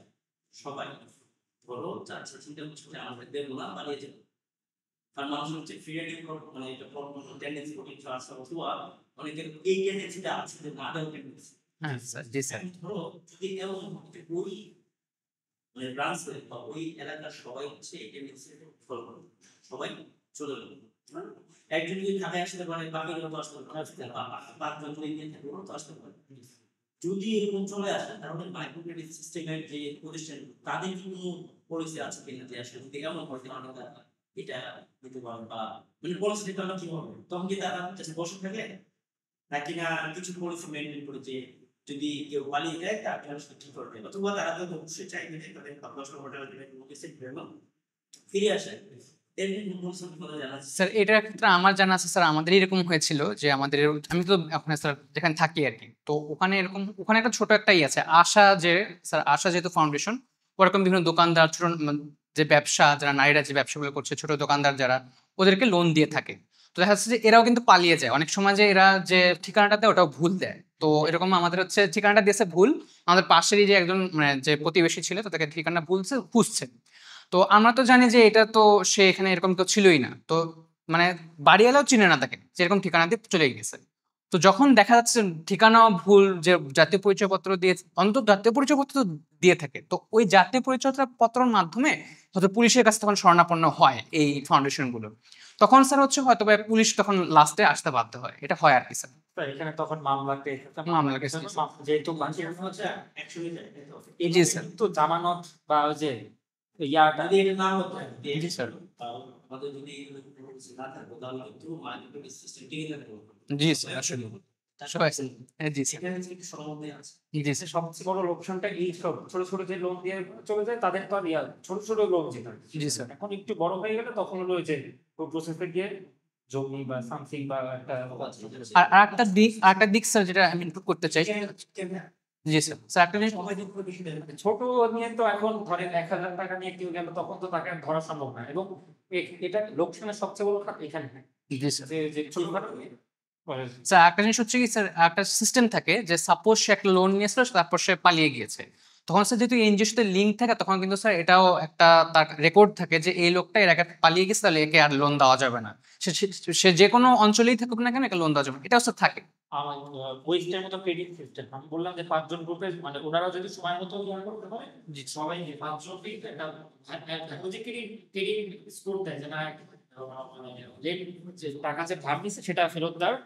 সবাই ধরো চাচ্ছে চিন্তা করছে যে আমাদের দেবো না, পালিয়ে যাবো। কারণ মানুষ হচ্ছে ফ্রিডম মানে এটা টেন্ডেন্সি করতে ট্রান্সফার অথবা অনেকের এই টেন্ডেন্সিটা আছে যে না দেওয়ার টেন্ডেন্সি। হ্যাঁ স্যার। জি স্যার। ধরো যদি এমন হচ্ছে ওই মানে ব্রাঞ্চ বা ওই এলাকার সবাই হচ্ছে এই টেন্ডেন্সি ফলো করে, সবাই চলে গেল। একজন যদি ঢাকায় আসতে পারে, বাকিরা তো আসতে পারে, পাঁচজন যদি নিয়ে থাকে ওরা তো আসতে পারে। যদি এরকম চলে আসে তাহলে মাইক্রো ক্রেডিট সিস্টেমের যে প্রতিষ্ঠান তাদের কোনো পলিসি আছে কিনা, যে আসলে যদি এমন হয় যে অনেক এটা দিতে পারেন বা মানে পলিসি দিতে কি হবে, তখন কি তারা বসে থাকে নাকি না কিছু পলিসি মেনটেন করে, যে যদি কেউ পালিয়ে যায় তার জন্য কি করবে, অথবা তারা তো অবশ্যই চাইবে যে তাদের 10 লক্ষ টাকা দিয়ে ফিরে আসে। স্যার এটার ক্ষেত্রে আমার জানা আছে স্যার, আমাদের এরকম হয়েছিল যে আমাদের আমি তো ওখানে স্যার যেখানে থাকি আর কি, তো ওখানে এরকম ওখানে একটা ছোট একটাই আছে আশা, যে স্যার আশা যেহেতু ফাউন্ডেশন, ওরকম বিভিন্ন দোকানদার, ছোট যে ব্যবসা, যারা নারীরা যে ব্যবসাগুলো করছে, ছোট দোকানদার যারা, ওদেরকে লোন দিয়ে থাকে। তো দেখা যাচ্ছে যে এরাও কিন্তু পালিয়ে যায় অনেক সময়, যে এরা যে ঠিকানাটা দেয় ওটাও ভুল দেয়। তো এরকম আমাদের হচ্ছে ঠিকানাটা দিয়েছে ভুল, আমাদের পাশেরই যে একজন মানে যে প্রতিবেশী ছিল তাদেরকে ঠিকানা ভুলছে খুঁজছে। তো আমরা তো জানি যে এটা তো সে এখানে এরকম কেউ ছিলই না, তো মানে বাড়িওয়ালাও চিনে না তাকে, যেরকম ঠিকানা দিয়ে চলে গেছে। তো যখন দেখা যাচ্ছে ঠিকানা ভুল, যে জাতীয় পরিচয়পত্র দিয়ে অন্তত জাতীয় পরিচয়পত্র তো দিয়ে থাকে, তো ওই জাতীয় পরিচয়পত্রের মাধ্যমে হয়তো পুলিশের কাছে তখন শরণাপন্ন হয় এই ফাউন্ডেশন গুলো, তখন স্যার হচ্ছে হয়তো বা পুলিশ তখন লাস্টে আসতে বাধ্য হয়, এটা হয় আর কি স্যার। তো এখানে তখন মামলা কেস, মামলা কেস, যেহেতু হচ্ছে অ্যাকচুয়ালি জি স্যার। কিন্তু জামানত বা ওই যে ইয়াটা যদি এটা না হতো জি স্যার। আমাদের যদি এগুলো কোনো কিছু না থাকতো তাহলে কিন্তু মার্কেটের সিস্টেম টিকে থাকতো। জি স্যার আসলে সবাই জি স্যার। এখানে কিন্তু সম্বন্ধে আছে। জি স্যার। সবচেয়ে বড় লোকসানটা এই সব ছোট ছোট যে লোন দিয়ে চলে যায় তাদের তো আর ছোট ছোট লোন যেটা জি স্যার। এখন একটু বড় হয়ে গেলে তখন হলো ওই যে প্রসেসে গিয়ে জমি বা সামথিং বা একটা আর আরেকটা দিক স্যার যেটা আমি ইনপুট করতে চাই, জি স্যার। স্যার একটা জিনিস, ছোট নিয়ে তো এখন ধরেন 1,000 টাকা নিয়ে কেউ গেল তখন তো তাকে আর ধরা সম্ভব না, এবং এটা লোকসানের সবচেয়ে বড় খাত এখানে, জি স্যার। যে ছোটখাটো স্যার একটা জিনিস হচ্ছে কি স্যার, একটা সিস্টেম থাকে যে সাপোজ সে একটা লোন নিয়েছিল তারপর সে পালিয়ে গিয়েছে, তখন স্যার যেহেতু এনজিওর সাথে লিঙ্ক থাকে তখন কিন্তু স্যার এটাও একটা তার রেকর্ড থাকে যে এই লোকটা এর আগে পালিয়ে গেছে, তাহলে একে আর লোন দেওয়া যাবে না। সে যে কোনো অঞ্চলেই থাকুক না কেন একে লোন দেওয়া যাবে না, এটাও স্যার থাকে। আমার ওয়েস্টের মতো ক্রেডিট সিস্টেম আমি বললাম যে 5 জন গ্রুপে মানে ওনারা যদি সময় মতো জয়েন করতে পারে, যে সবাই 5 জনকে একটা যে ক্রেডিট স্কোর দেয় যে না যে টাকা যে ধার নিছে সেটা ফেরত দেওয়ার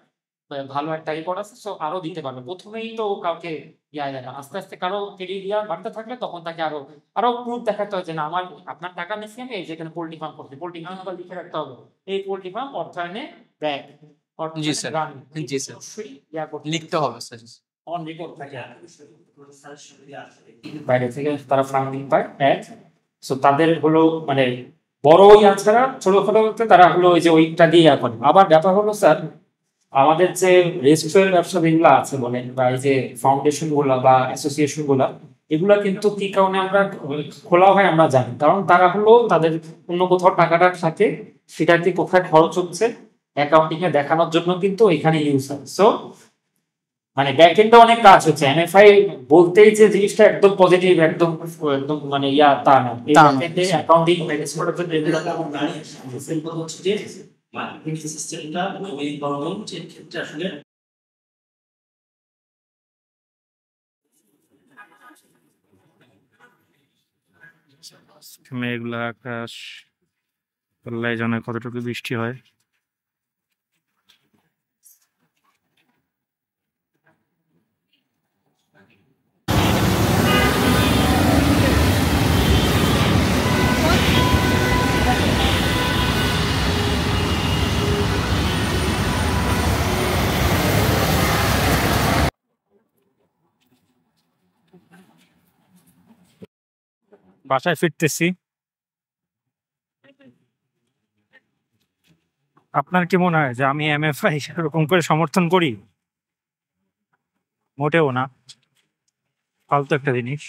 ভালো একটা রেকর্ড আছে, সো আরো দিতে পারবে। প্রথমেই তো কাউকে ইয়া যায় না, আস্তে আস্তে কারো ক্রেডিট ইয়ার বাড়তে থাকলে তখন তাকে আরো আরো প্রুফ দেখাতে হয় যে না আমার আপনার টাকা নিচ্ছি আমি এই যেখানে পোল্ট্রি ফার্ম করছি, পোল্ট্রি ফার্ম আবার লিখে রাখতে হবে এই পোল্ট্রি ফার্ম অর্থায়নে ব্যয়। জি স্যার। জি স্যার। লিখতে হবে স্যার। অন রেকর্ড থাকে সাজেশন দিয়ে আসলে বাইরে থেকে তারা ফান্ডিং পায় সো তাদের হলো মানে বড় ইয়া ছাড়া ছোটখাটো করতে তারা হলো ওই যে ওইটা দিয়ে ইয়া করে। আবার ব্যাপার হলো স্যার আমাদের যে রেজিস্ট্রার ব্যবসা যেগুলো আছে বলেন বা এই যে ফাউন্ডেশন গুলা বা অ্যাসোসিয়েশন গুলা, এগুলা কিন্তু কি কারণে আমরা খোলা হয় আমরা জানি, কারণ তারা হলো তাদের অন্য কোথাও টাকাটা থাকে সেটাতে কোথায় খরচ হচ্ছে অ্যাকাউন্টিং এ দেখানোর জন্য কিন্তু এখানে ইউজ হয়। সো মানে ব্যাক এন্ডে অনেক কাজ হচ্ছে, এমএফআই বলতেই যে জিনিসটা একদম পজিটিভ একদম একদম মানে ইয়া তা না, এই তা না। ব্যাক এন্ডে অ্যাকাউন্টিং ম্যানেজ করার জন্য এগুলো সিম্পল হচ্ছে যে মার্কেটিং সিস্টেমটা ওই গভর্নমেন্টের ক্ষেত্রে আসলে মেঘলা আকাশ, আল্লাহ জানে কতটুকু বৃষ্টি হয়। বাসায় ফিরতেছি। আপনার কি মনে হয় যে আমি এমএফআই এরকম করে সমর্থন করি? মোটেও না, ফালতু একটা জিনিস।